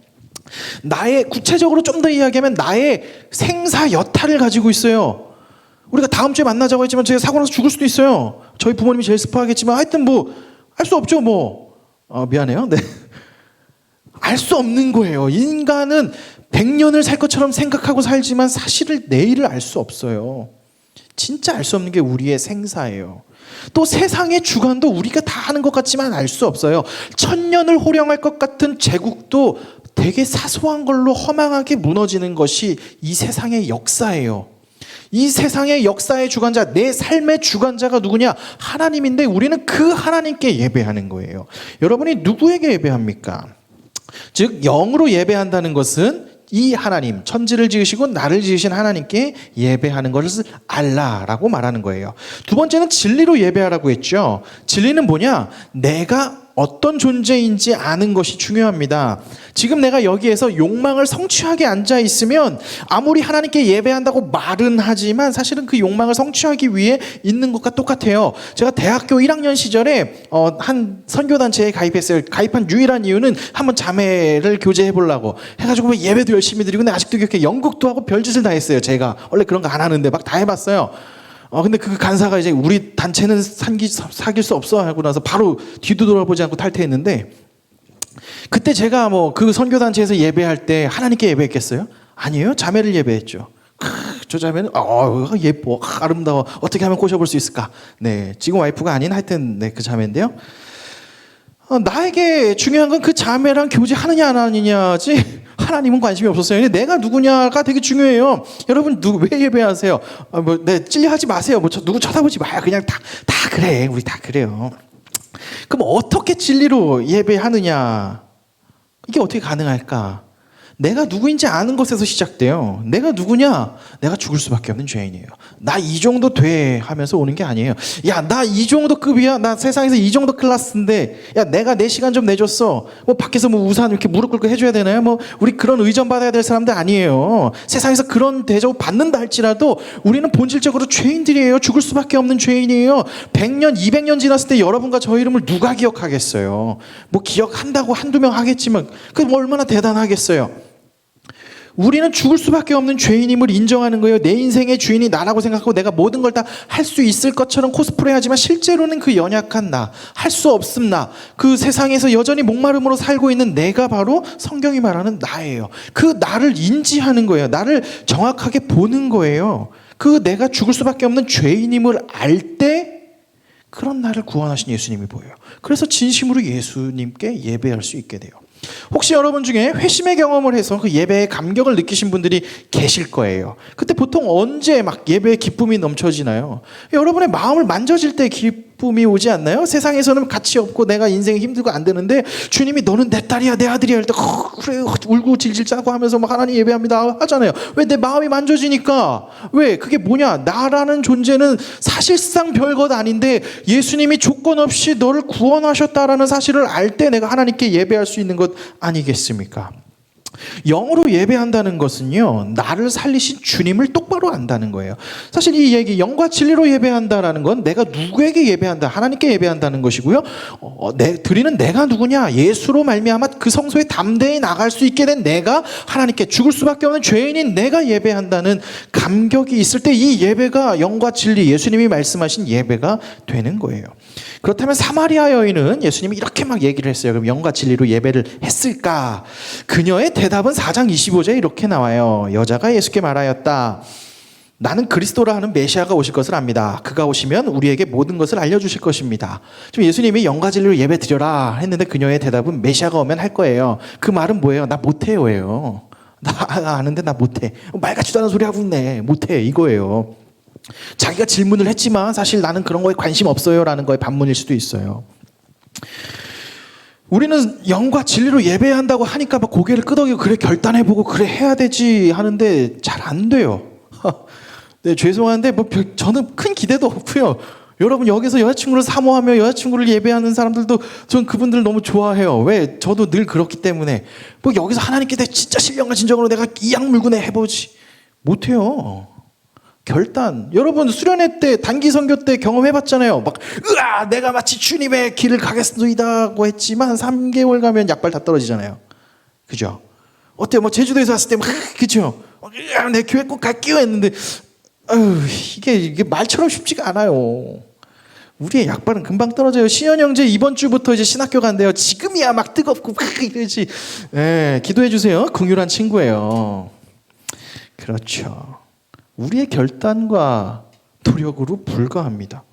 [SPEAKER 3] 구체적으로 좀 더 이야기하면 나의 생사 여탈을 가지고 있어요. 우리가 다음 주에 만나자고 했지만 제가 사고 나서 죽을 수도 있어요. 저희 부모님이 제일 슬퍼하겠지만 하여튼 알 수 없죠. 미안해요. 네. 알 수 없는 거예요. 인간은 100년을 살 것처럼 생각하고 살지만 사실을 내일을 알 수 없어요. 진짜 알 수 없는 게 우리의 생사예요. 또 세상의 주관도 우리가 다 하는 것 같지만 알 수 없어요. 1000년을 호령할 것 같은 제국도 되게 사소한 걸로 허망하게 무너지는 것이 이 세상의 역사예요. 이 세상의 역사의 주관자, 내 삶의 주관자가 누구냐? 하나님인데 우리는 그 하나님께 예배하는 거예요. 여러분이 누구에게 예배합니까? 즉 영으로 예배한다는 것은 이 하나님, 천지를 지으시고 나를 지으신 하나님께 예배하는 것을 알라라고 말하는 거예요. 두 번째는 진리로 예배하라고 했죠. 진리는 뭐냐? 내가 어떤 존재인지 아는 것이 중요합니다. 지금 내가 여기에서 욕망을 성취하게 앉아 있으면 아무리 하나님께 예배한다고 말은 하지만 사실은 그 욕망을 성취하기 위해 있는 것과 똑같아요. 제가 대학교 1학년 시절에 한 선교단체에 가입했어요. 가입한 유일한 이유는 한번 자매를 교제해 보려고 해가지고 예배도 열심히 드리고 근데 아직도 기억해. 연극도 하고 별짓을 다 했어요. 제가 원래 그런 거 안 하는데 막 다 해봤어요. 근데 그 간사가 이제 우리 단체는 사귈 수 없어 하고 나서 바로 뒤도 돌아보지 않고 탈퇴했는데 그때 제가 그 선교단체에서 예배할 때 하나님께 예배했겠어요? 아니에요. 자매를 예배했죠. 저 자매는 예뻐, 아름다워. 어떻게 하면 꼬셔볼 수 있을까? 네, 지금 와이프가 아닌 하여튼 네, 그 자매인데요. 나에게 중요한 건 그 자매랑 교제하느냐 안 하느냐지 하나님은 관심이 없었어요. 근데 내가 누구냐가 되게 중요해요. 여러분 왜 예배하세요? 네, 찔려하지 마세요. 누구 쳐다보지 마요. 그냥 다 그래. 우리 다 그래요. 그럼 어떻게 진리로 예배하느냐? 이게 어떻게 가능할까? 내가 누구인지 아는 것에서 시작돼요. 내가 누구냐? 내가 죽을 수밖에 없는 죄인이에요. 나 이 정도 돼 하면서 오는 게 아니에요. 야, 나 이 정도 급이야. 나 세상에서 이 정도 클래스인데 야, 내가 내 시간 좀 내줬어. 밖에서 우산 이렇게 무릎 꿇고 해줘야 되나요? 우리 그런 의존 받아야 될 사람들 아니에요. 세상에서 그런 대접 받는다 할지라도 우리는 본질적으로 죄인들이에요. 죽을 수밖에 없는 죄인이에요. 100년, 200년 지났을 때 여러분과 저 이름을 누가 기억하겠어요? 기억한다고 한두 명 하겠지만 그게 얼마나 대단하겠어요? 우리는 죽을 수밖에 없는 죄인임을 인정하는 거예요. 내 인생의 주인이 나라고 생각하고 내가 모든 걸 다 할 수 있을 것처럼 코스프레 하지만 실제로는 그 연약한 나, 할 수 없음 나, 그 세상에서 여전히 목마름으로 살고 있는 내가 바로 성경이 말하는 나예요. 그 나를 인지하는 거예요. 나를 정확하게 보는 거예요. 그 내가 죽을 수밖에 없는 죄인임을 알 때 그런 나를 구원하신 예수님이 보여요. 그래서 진심으로 예수님께 예배할 수 있게 돼요. 혹시 여러분 중에 회심의 경험을 해서 그 예배의 감격을 느끼신 분들이 계실 거예요. 그때 보통 언제 예배의 기쁨이 넘쳐지나요? 여러분의 마음을 만져질 때 기쁨이 오지 않나요? 세상에서는 가치 없고 내가 인생이 힘들고 안 되는데 주님이 너는 내 딸이야 내 아들이야 할 때 그래 울고 질질 짜고 하면서 하나님 예배합니다 하잖아요. 왜? 내 마음이 만져지니까. 왜? 그게 뭐냐? 나라는 존재는 사실상 별것 아닌데 예수님이 조건 없이 너를 구원하셨다라는 사실을 알 때 내가 하나님께 예배할 수 있는 것 아니겠습니까? 영으로 예배한다는 것은요, 나를 살리신 주님을 똑바로 안다는 거예요. 사실 이 얘기, 영과 진리로 예배한다라는 건 내가 누구에게 예배한다, 하나님께 예배한다는 것이고요. 드리는 내가 누구냐, 예수로 말미암아 그 성소에 담대히 나갈 수 있게 된 내가 하나님께, 죽을 수밖에 없는 죄인인 내가 예배한다는 감격이 있을 때 이 예배가 영과 진리, 예수님이 말씀하신 예배가 되는 거예요. 그렇다면 사마리아 여인은 예수님이 이렇게 막 얘기를 했어요. 그럼 영과 진리로 예배를 했을까? 그녀의 대답은 4장 25절에 이렇게 나와요. 여자가 예수께 말하였다. 나는 그리스도라 하는 메시아가 오실 것을 압니다. 그가 오시면 우리에게 모든 것을 알려주실 것입니다. 지금 예수님이 영과 진리로 예배 드려라 했는데 그녀의 대답은 메시아가 오면 할 거예요. 그 말은 뭐예요? 나 못해요예요. 나 아는데 나 못해. 말 같지도 않은 소리 하고 있네. 못해 이거예요. 자기가 질문을 했지만 사실 나는 그런 거에 관심 없어요 라는 거에 반문일 수도 있어요. 우리는 영과 진리로 예배한다고 하니까 막 고개를 끄덕이고 그래 결단해보고 그래 해야 되지 하는데 잘 안 돼요. 네, 죄송한데 저는 큰 기대도 없고요. 여러분 여기서 여자친구를 사모하며 여자친구를 예배하는 사람들도 전 그분들 너무 좋아해요. 왜? 저도 늘 그렇기 때문에 여기서 하나님께 내가 진짜 신령과 진정으로 내가 이 악물고내 해보지 못해요. 결단. 여러분 수련회 때 단기 선교 때 경험해봤잖아요. 내가 마치 주님의 길을 가겠습니다고 했지만 3개월 가면 약발 다 떨어지잖아요. 그죠? 어때요? 제주도에서 왔을 때 그죠? 내 교회 꼭 갈게요 했는데 이게 말처럼 쉽지가 않아요. 우리의 약발은 금방 떨어져요. 시연 형제 이번 주부터 이제 신학교 간대요. 지금이야 막 뜨겁고 이러지. 기도해 주세요. 긍휼한 친구예요. 그렇죠. 우리의 결단과 노력으로 불가합니다.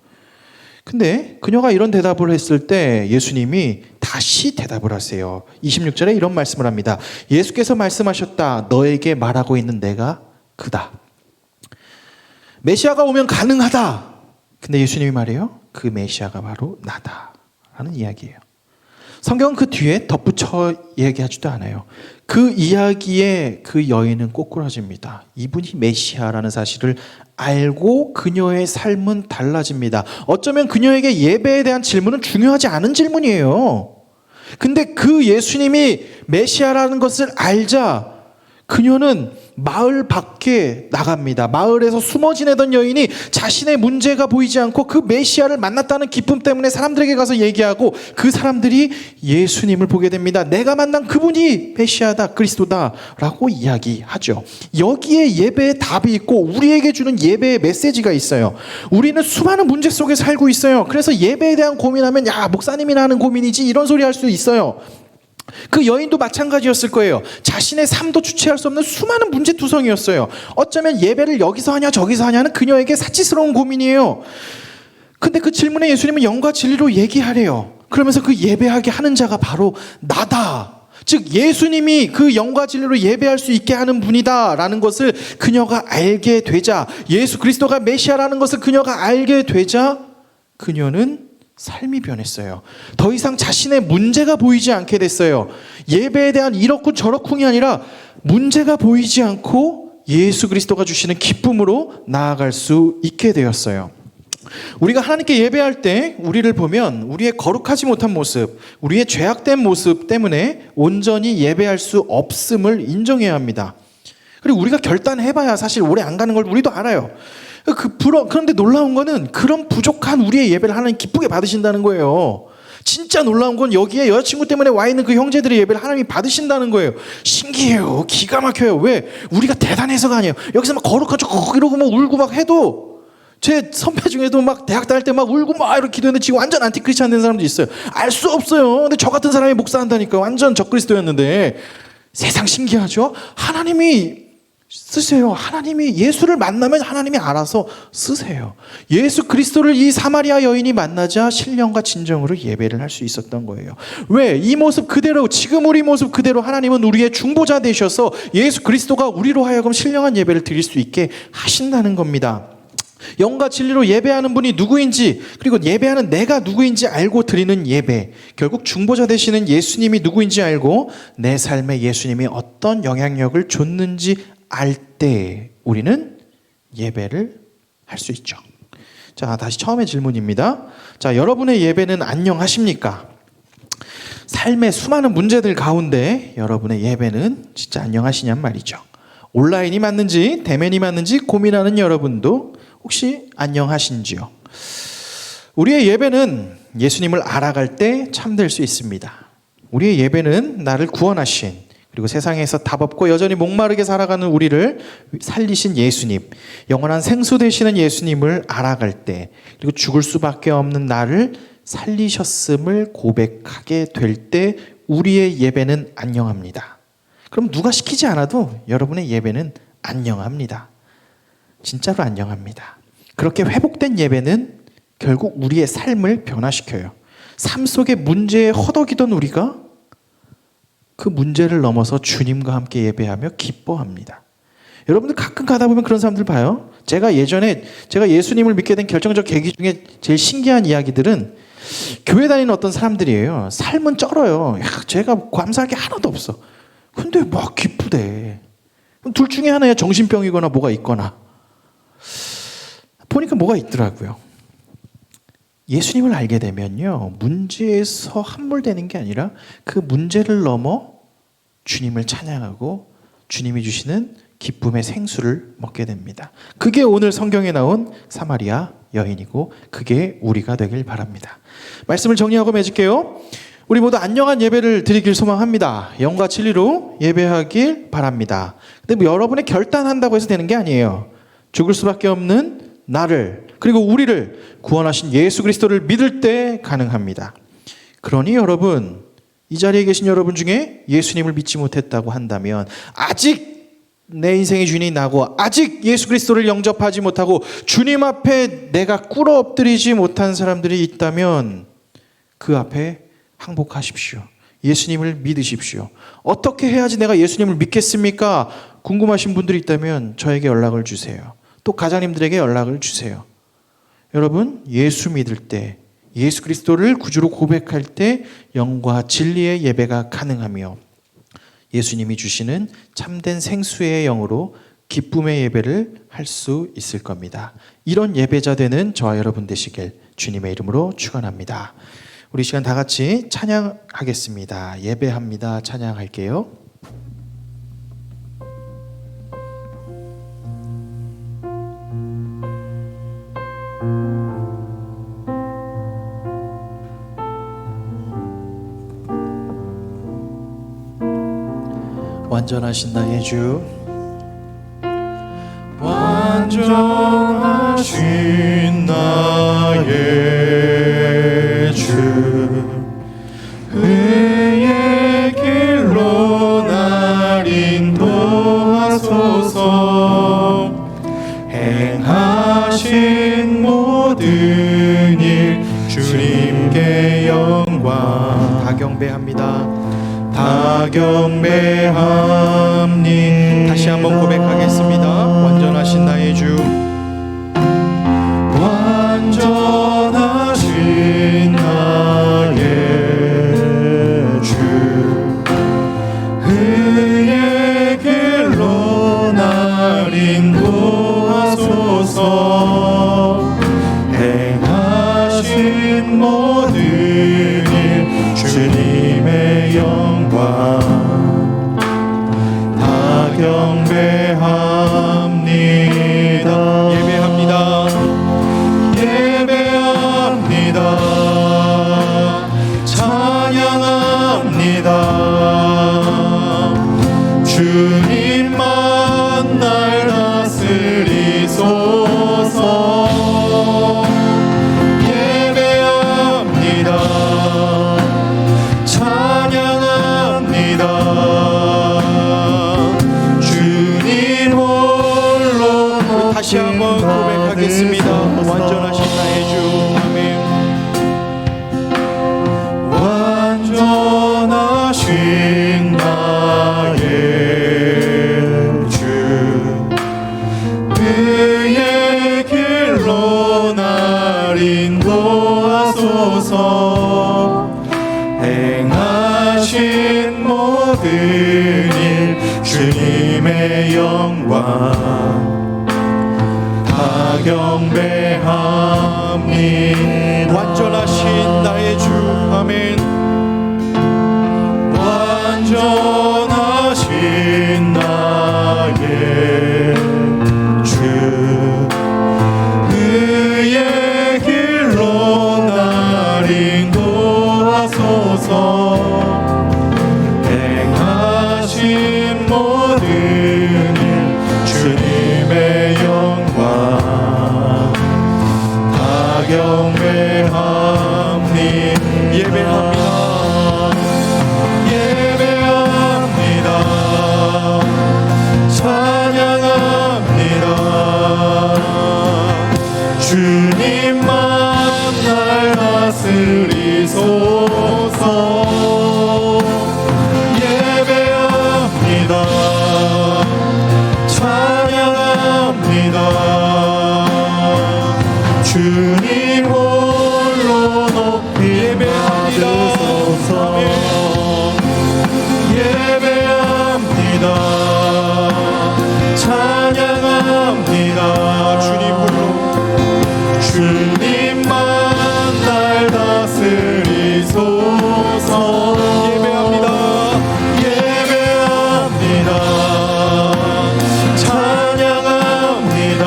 [SPEAKER 3] 근데 그녀가 이런 대답을 했을 때 예수님이 다시 대답을 하세요. 26절에 이런 말씀을 합니다. 예수께서 말씀하셨다. 너에게 말하고 있는 내가 그다. 메시아가 오면 가능하다. 근데 예수님이 말해요. 그 메시아가 바로 나다. 라는 이야기예요. 성경은 그 뒤에 덧붙여 얘기하지도 않아요. 그 이야기에 그 여인은 꼬꾸라집니다. 이분이 메시아라는 사실을 알고 그녀의 삶은 달라집니다. 어쩌면 그녀에게 예배에 대한 질문은 중요하지 않은 질문이에요. 근데 그 예수님이 메시아라는 것을 알자 그녀는 마을 밖에 나갑니다. 마을에서 숨어 지내던 여인이 자신의 문제가 보이지 않고 그 메시아를 만났다는 기쁨 때문에 사람들에게 가서 얘기하고 그 사람들이 예수님을 보게 됩니다. 내가 만난 그분이 메시아다, 그리스도다 라고 이야기하죠. 여기에 예배의 답이 있고 우리에게 주는 예배의 메시지가 있어요. 우리는 수많은 문제 속에 살고 있어요. 그래서 예배에 대한 고민하면 야 목사님이나 하는 고민이지 이런 소리 할 수 있어요. 그 여인도 마찬가지였을 거예요. 자신의 삶도 주체할 수 없는 수많은 문제투성이었어요. 어쩌면 예배를 여기서 하냐 저기서 하냐는 그녀에게 사치스러운 고민이에요. 근데 그 질문에 예수님은 영과 진리로 얘기하래요. 그러면서 그 예배하게 하는 자가 바로 나다. 즉 예수님이 그 영과 진리로 예배할 수 있게 하는 분이다 라는 것을 그녀가 알게 되자, 예수 그리스도가 메시아라는 것을 그녀가 알게 되자 그녀는 삶이 변했어요. 더 이상 자신의 문제가 보이지 않게 됐어요. 예배에 대한 이렇고 저렇쿵이 아니라 문제가 보이지 않고 예수 그리스도가 주시는 기쁨으로 나아갈 수 있게 되었어요. 우리가 하나님께 예배할 때 우리를 보면 우리의 거룩하지 못한 모습, 우리의 죄악된 모습 때문에 온전히 예배할 수 없음을 인정해야 합니다. 그리고 우리가 결단해봐야 사실 오래 안 가는 걸 우리도 알아요. 그런데 놀라운 거는 그런 부족한 우리의 예배를 하나님 기쁘게 받으신다는 거예요. 진짜 놀라운 건 여기에 여자친구 때문에 와 있는 그 형제들의 예배를 하나님이 받으신다는 거예요. 신기해요. 기가 막혀요. 왜? 우리가 대단해서가 아니에요. 여기서 막 거룩하죠 이러고 막 울고 막 해도 제 선배 중에도 막 대학 다닐 때 막 울고 막 이렇게 기도했는데 지금 완전 안티크리스찬 된 사람도 있어요. 알 수 없어요. 근데 저 같은 사람이 목사한다니까 완전 적그리스도였는데 세상 신기하죠? 하나님이 쓰세요. 하나님이 예수를 만나면 하나님이 알아서 쓰세요. 예수 그리스도를 이 사마리아 여인이 만나자 신령과 진정으로 예배를 할 수 있었던 거예요. 왜? 이 모습 그대로, 지금 우리 모습 그대로 하나님은 우리의 중보자 되셔서 예수 그리스도가 우리로 하여금 신령한 예배를 드릴 수 있게 하신다는 겁니다. 영과 진리로 예배하는 분이 누구인지, 그리고 예배하는 내가 누구인지 알고 드리는 예배, 결국 중보자 되시는 예수님이 누구인지 알고 내 삶에 예수님이 어떤 영향력을 줬는지 알 때 우리는 예배를 할 수 있죠. 자, 다시 처음의 질문입니다. 자, 여러분의 예배는 안녕하십니까? 삶의 수많은 문제들 가운데 여러분의 예배는 진짜 안녕하시냔 말이죠. 온라인이 맞는지 대면이 맞는지 고민하는 여러분도 혹시 안녕하신지요? 우리의 예배는 예수님을 알아갈 때 참될 수 있습니다. 우리의 예배는 나를 구원하신, 그리고 세상에서 답 없고 여전히 목마르게 살아가는 우리를 살리신 예수님, 영원한 생수 되시는 예수님을 알아갈 때, 그리고 죽을 수밖에 없는 나를 살리셨음을 고백하게 될 때 우리의 예배는 안녕합니다. 그럼 누가 시키지 않아도 여러분의 예배는 안녕합니다. 진짜로 안녕합니다. 그렇게 회복된 예배는 결국 우리의 삶을 변화시켜요. 삶 속에 문제에 허덕이던 우리가 그 문제를 넘어서 주님과 함께 예배하며 기뻐합니다. 여러분들 가끔 가다 보면 그런 사람들 봐요. 제가 예전에 예수님을 믿게 된 결정적 계기 중에 제일 신기한 이야기들은 교회 다니는 어떤 사람들이에요. 삶은 쩔어요. 야, 제가 감사할 게 하나도 없어. 근데 막 기쁘대. 둘 중에 하나야, 정신병이거나 뭐가 있거나. 보니까 뭐가 있더라고요. 예수님을 알게 되면요, 문제에서 함몰되는 게 아니라 그 문제를 넘어 주님을 찬양하고 주님이 주시는 기쁨의 생수를 먹게 됩니다. 그게 오늘 성경에 나온 사마리아 여인이고 그게 우리가 되길 바랍니다. 말씀을 정리하고 맺을게요. 우리 모두 안녕한 예배를 드리길 소망합니다. 영과 진리로 예배하길 바랍니다. 근데 뭐 여러분의 결단한다고 해서 되는 게 아니에요. 죽을 수밖에 없는 나를, 그리고 우리를 구원하신 예수 그리스도를 믿을 때 가능합니다. 그러니 여러분, 이 자리에 계신 여러분 중에 예수님을 믿지 못했다고 한다면, 아직 내 인생의 주인이 나고 아직 예수 그리스도를 영접하지 못하고 주님 앞에 내가 꿇어 엎드리지 못한 사람들이 있다면 그 앞에 항복하십시오. 예수님을 믿으십시오. 어떻게 해야지 내가 예수님을 믿겠습니까? 궁금하신 분들이 있다면 저에게 연락을 주세요. 또 가장님들에게 연락을 주세요. 여러분, 예수 믿을 때, 예수 그리스도를 구주로 고백할 때 영과 진리의 예배가 가능하며 예수님이 주시는 참된 생수의 영으로 기쁨의 예배를 할 수 있을 겁니다. 이런 예배자 되는 저와 여러분 되시길 주님의 이름으로 축원합니다. 우리 시간 다 같이 찬양하겠습니다. 예배합니다. 찬양할게요. 완전하신 나의 주,
[SPEAKER 2] 완전하신 나의 주, 의의 길로 날 인도하소서. 행하신 모든 일 주님께 영광
[SPEAKER 3] 다 경배합니다.
[SPEAKER 2] 다 경배합니다.
[SPEAKER 3] 다시 한번 고백하겠습니다. 완전하신 나의 주,
[SPEAKER 2] 완전하신 나의 주, 의의 길로 날 인도하소서. 행하신 모든 일 주님의 영광 다 경배합니다.
[SPEAKER 3] 예배합니다.
[SPEAKER 2] 예배합니다. 찬양합니다. 주님만 날 다스리소서. 예배합니다. 찬양합니다. 주님 홀로
[SPEAKER 3] 다시 한번 고백하겠습니다. 완전하신 나의 주, 아멘.
[SPEAKER 2] 완전하신 나의 주, 의의 길로 날 인도하소서. 행하신 모든 일 주님의 영광 다 경배합니다.
[SPEAKER 3] 완전하신 나의 주, 아멘.
[SPEAKER 2] 행하신 모든 일 주님의 영광 다 경배합니다.
[SPEAKER 3] 예배합니다.
[SPEAKER 2] 예배합니다. 찬양합니다. 주님만 날 다스리소서. 예배합니다. 찬양합니다. 주님 홀로 높이 받으소서. 예배합니다. 찬양합니다. 주님만 날 다스리소서.
[SPEAKER 3] 예배합니다.
[SPEAKER 2] 예배합니다. 찬양합니다.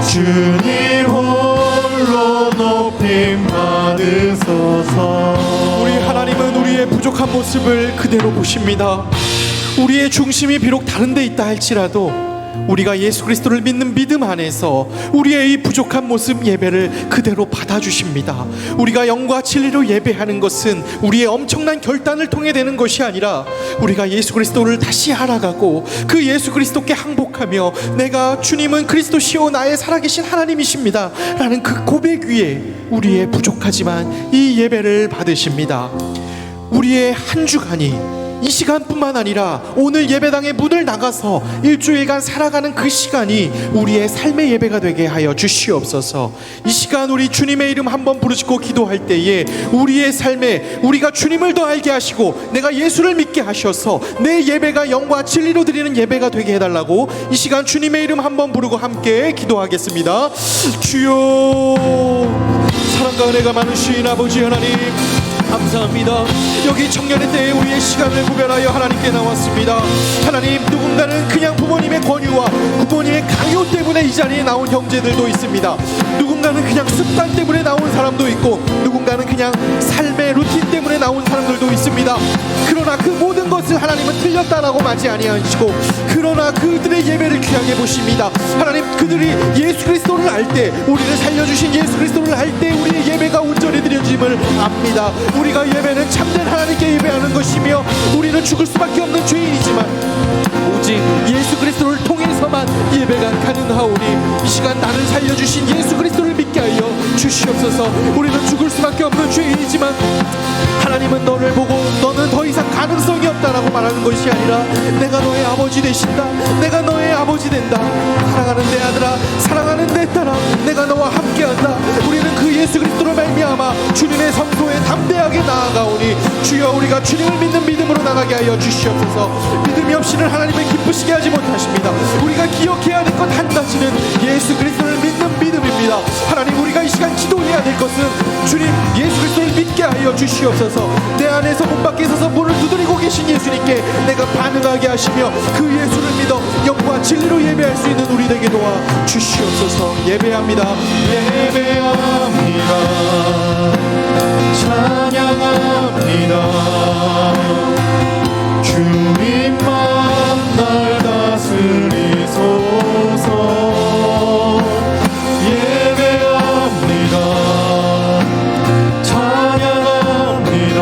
[SPEAKER 2] 주님 홀로 높임 받으소서.
[SPEAKER 3] 우리 하나님은 우리의 부족한 모습을 그대로 보십니다. 우리의 중심이 비록 다른 데 있다 할지라도 우리가 예수 그리스도를 믿는 믿음 안에서 우리의 이 부족한 모습 예배를 그대로 받아주십니다. 우리가 영과 진리로 예배하는 것은 우리의 엄청난 결단을 통해 되는 것이 아니라 우리가 예수 그리스도를 다시 알아가고 그 예수 그리스도께 항복하며 내가 주님은 그리스도시요 나의 살아계신 하나님이십니다 라는 그 고백 위에 우리의 부족하지만 이 예배를 받으십니다. 우리의 한 주간이 이 시간뿐만 아니라 오늘 예배당의 문을 나가서 일주일간 살아가는 그 시간이 우리의 삶의 예배가 되게 하여 주시옵소서. 이 시간 우리 주님의 이름 한번 부르시고 기도할 때에 우리의 삶에 우리가 주님을 더 알게 하시고 내가 예수를 믿게 하셔서 내 예배가 영과 진리로 드리는 예배가 되게 해달라고 이 시간 주님의 이름 한번 부르고 함께 기도하겠습니다. 주여, 사랑과 은혜가 많으신 아버지 하나님 감사합니다. 여기 청년의 때에 우리의 시간을 구별하여 하나님께 나왔습니다. 하나님, 누군가는 그냥 부모님의 권유와 부모님의 강요 때문에 이 자리에 나온 형제들도 있습니다. 누군가는 그냥 습관 때문에 나온 사람도 있고 누군가는 그냥 삶의 루틴 때문에 나온 사람들도 있습니다. 그러나 그 모든 것을 하나님은 틀렸다라고 맞이 아니하시고 그러나 그들의 예배를 귀하게 보십니다. 하나님, 그들이 예수 그리스도를 알 때 우리를 살려주신 예수 그리스도를 알 때 우리의 예배가 온전히 드려짐을 압니다. 우리가 예배는 참된 하나님께 예배하는 것이며 우리는 죽을 수밖에 없는 죄인이지만 오직 예수 그리스도를 통해서만 예배가 가능하오니 이 시간 나를 살려주신 예수 그리스도를 믿게 하여 주시옵소서. 우리는 죽을 수밖에 없는 죄인이지만 하나님은 너를 보고 너는 더 이상 가능성이 없다라고 말하는 것이 아니라 내가 너의 아버지 되신다, 내가 너의 아버지 된다, 사랑하는 내 아들아, 사랑하는 내 딸아, 내가 너와 함께한다. 우리는 그 예수 그리스도로 말미암아 주님의 성소에 담대하게 나아가오니 주여, 우리가 주님을 믿는 믿음으로 나가게 하여 주시옵소서. 믿음이 없이는 하나님을 기쁘시게 하지 못하십니다. 우리가 기억해야 될 것 한 가지는 예수 그리스도를 믿는 믿음입니다. 하나님, 우리가 이 시간 기도해야 될 것은 주님 예수 그리스도를 믿게 하여 주시옵소서. 내 안에서 문 밖에 서서 문을 두드리고 계신 예수님께 내가 반응하게 하시며 그 예수를 믿어 영과 진리로 예배할 수 있는 우리 되게 도와 주시옵소서. 예배합니다.
[SPEAKER 2] 예배합니다. 찬양합니다. 주님만 날 다스리소서. 예배합니다. 찬양합니다.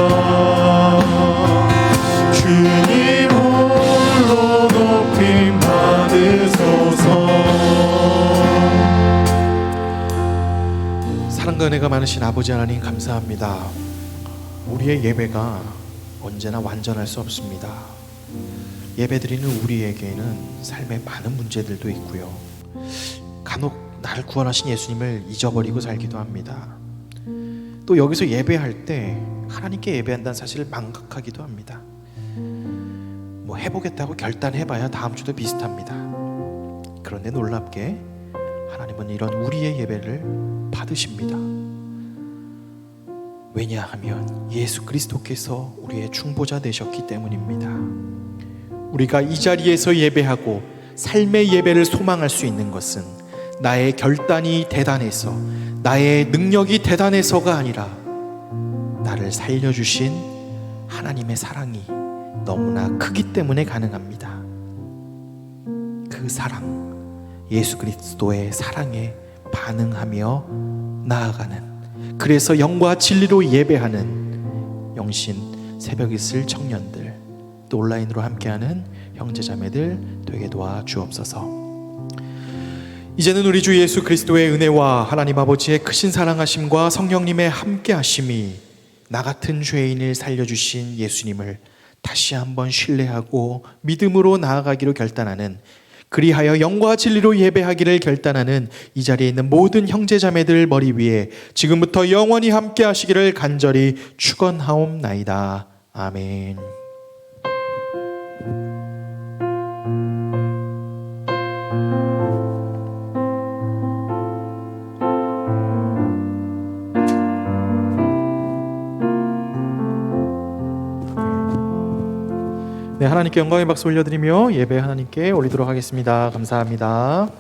[SPEAKER 2] 주님 홀로 높임 받으소서.
[SPEAKER 3] 사랑과 은혜가 많으신 아버지 하나님 감사합니다. 우리의 예배가 언제나 완전할 수 없습니다. 예배드리는 우리에게는 삶에 많은 문제들도 있고요. 간혹 나를 구원하신 예수님을 잊어버리고 살기도 합니다. 또 여기서 예배할 때 하나님께 예배한다는 사실을 망각하기도 합니다. 뭐 해보겠다고 결단해봐야 다음 주도 비슷합니다. 그런데 놀랍게 하나님은 이런 우리의 예배를 받으십니다. 왜냐하면 예수 그리스도께서 우리의 중보자 되셨기 때문입니다. 우리가 이 자리에서 예배하고 삶의 예배를 소망할 수 있는 것은 나의 결단이 대단해서 나의 능력이 대단해서가 아니라 나를 살려주신 하나님의 사랑이 너무나 크기 때문에 가능합니다. 그 사랑, 예수 그리스도의 사랑에 반응하며 나아가는, 그래서 영과 진리로 예배하는 영신 새벽 이슬 청년들, 또 온라인으로 함께하는 형제자매들 되게 도와 주옵소서. 이제는 우리 주 예수 그리스도의 은혜와 하나님 아버지의 크신 사랑하심과 성령님의 함께하심이 나 같은 죄인을 살려주신 예수님을 다시 한번 신뢰하고 믿음으로 나아가기로 결단하는, 그리하여 영과 진리로 예배하기를 결단하는 이 자리에 있는 모든 형제자매들 머리 위에 지금부터 영원히 함께 하시기를 간절히 축원하옵나이다. 아멘. 네, 하나님께 영광의 박수 올려드리며 예배 하나님께 올리도록 하겠습니다. 감사합니다.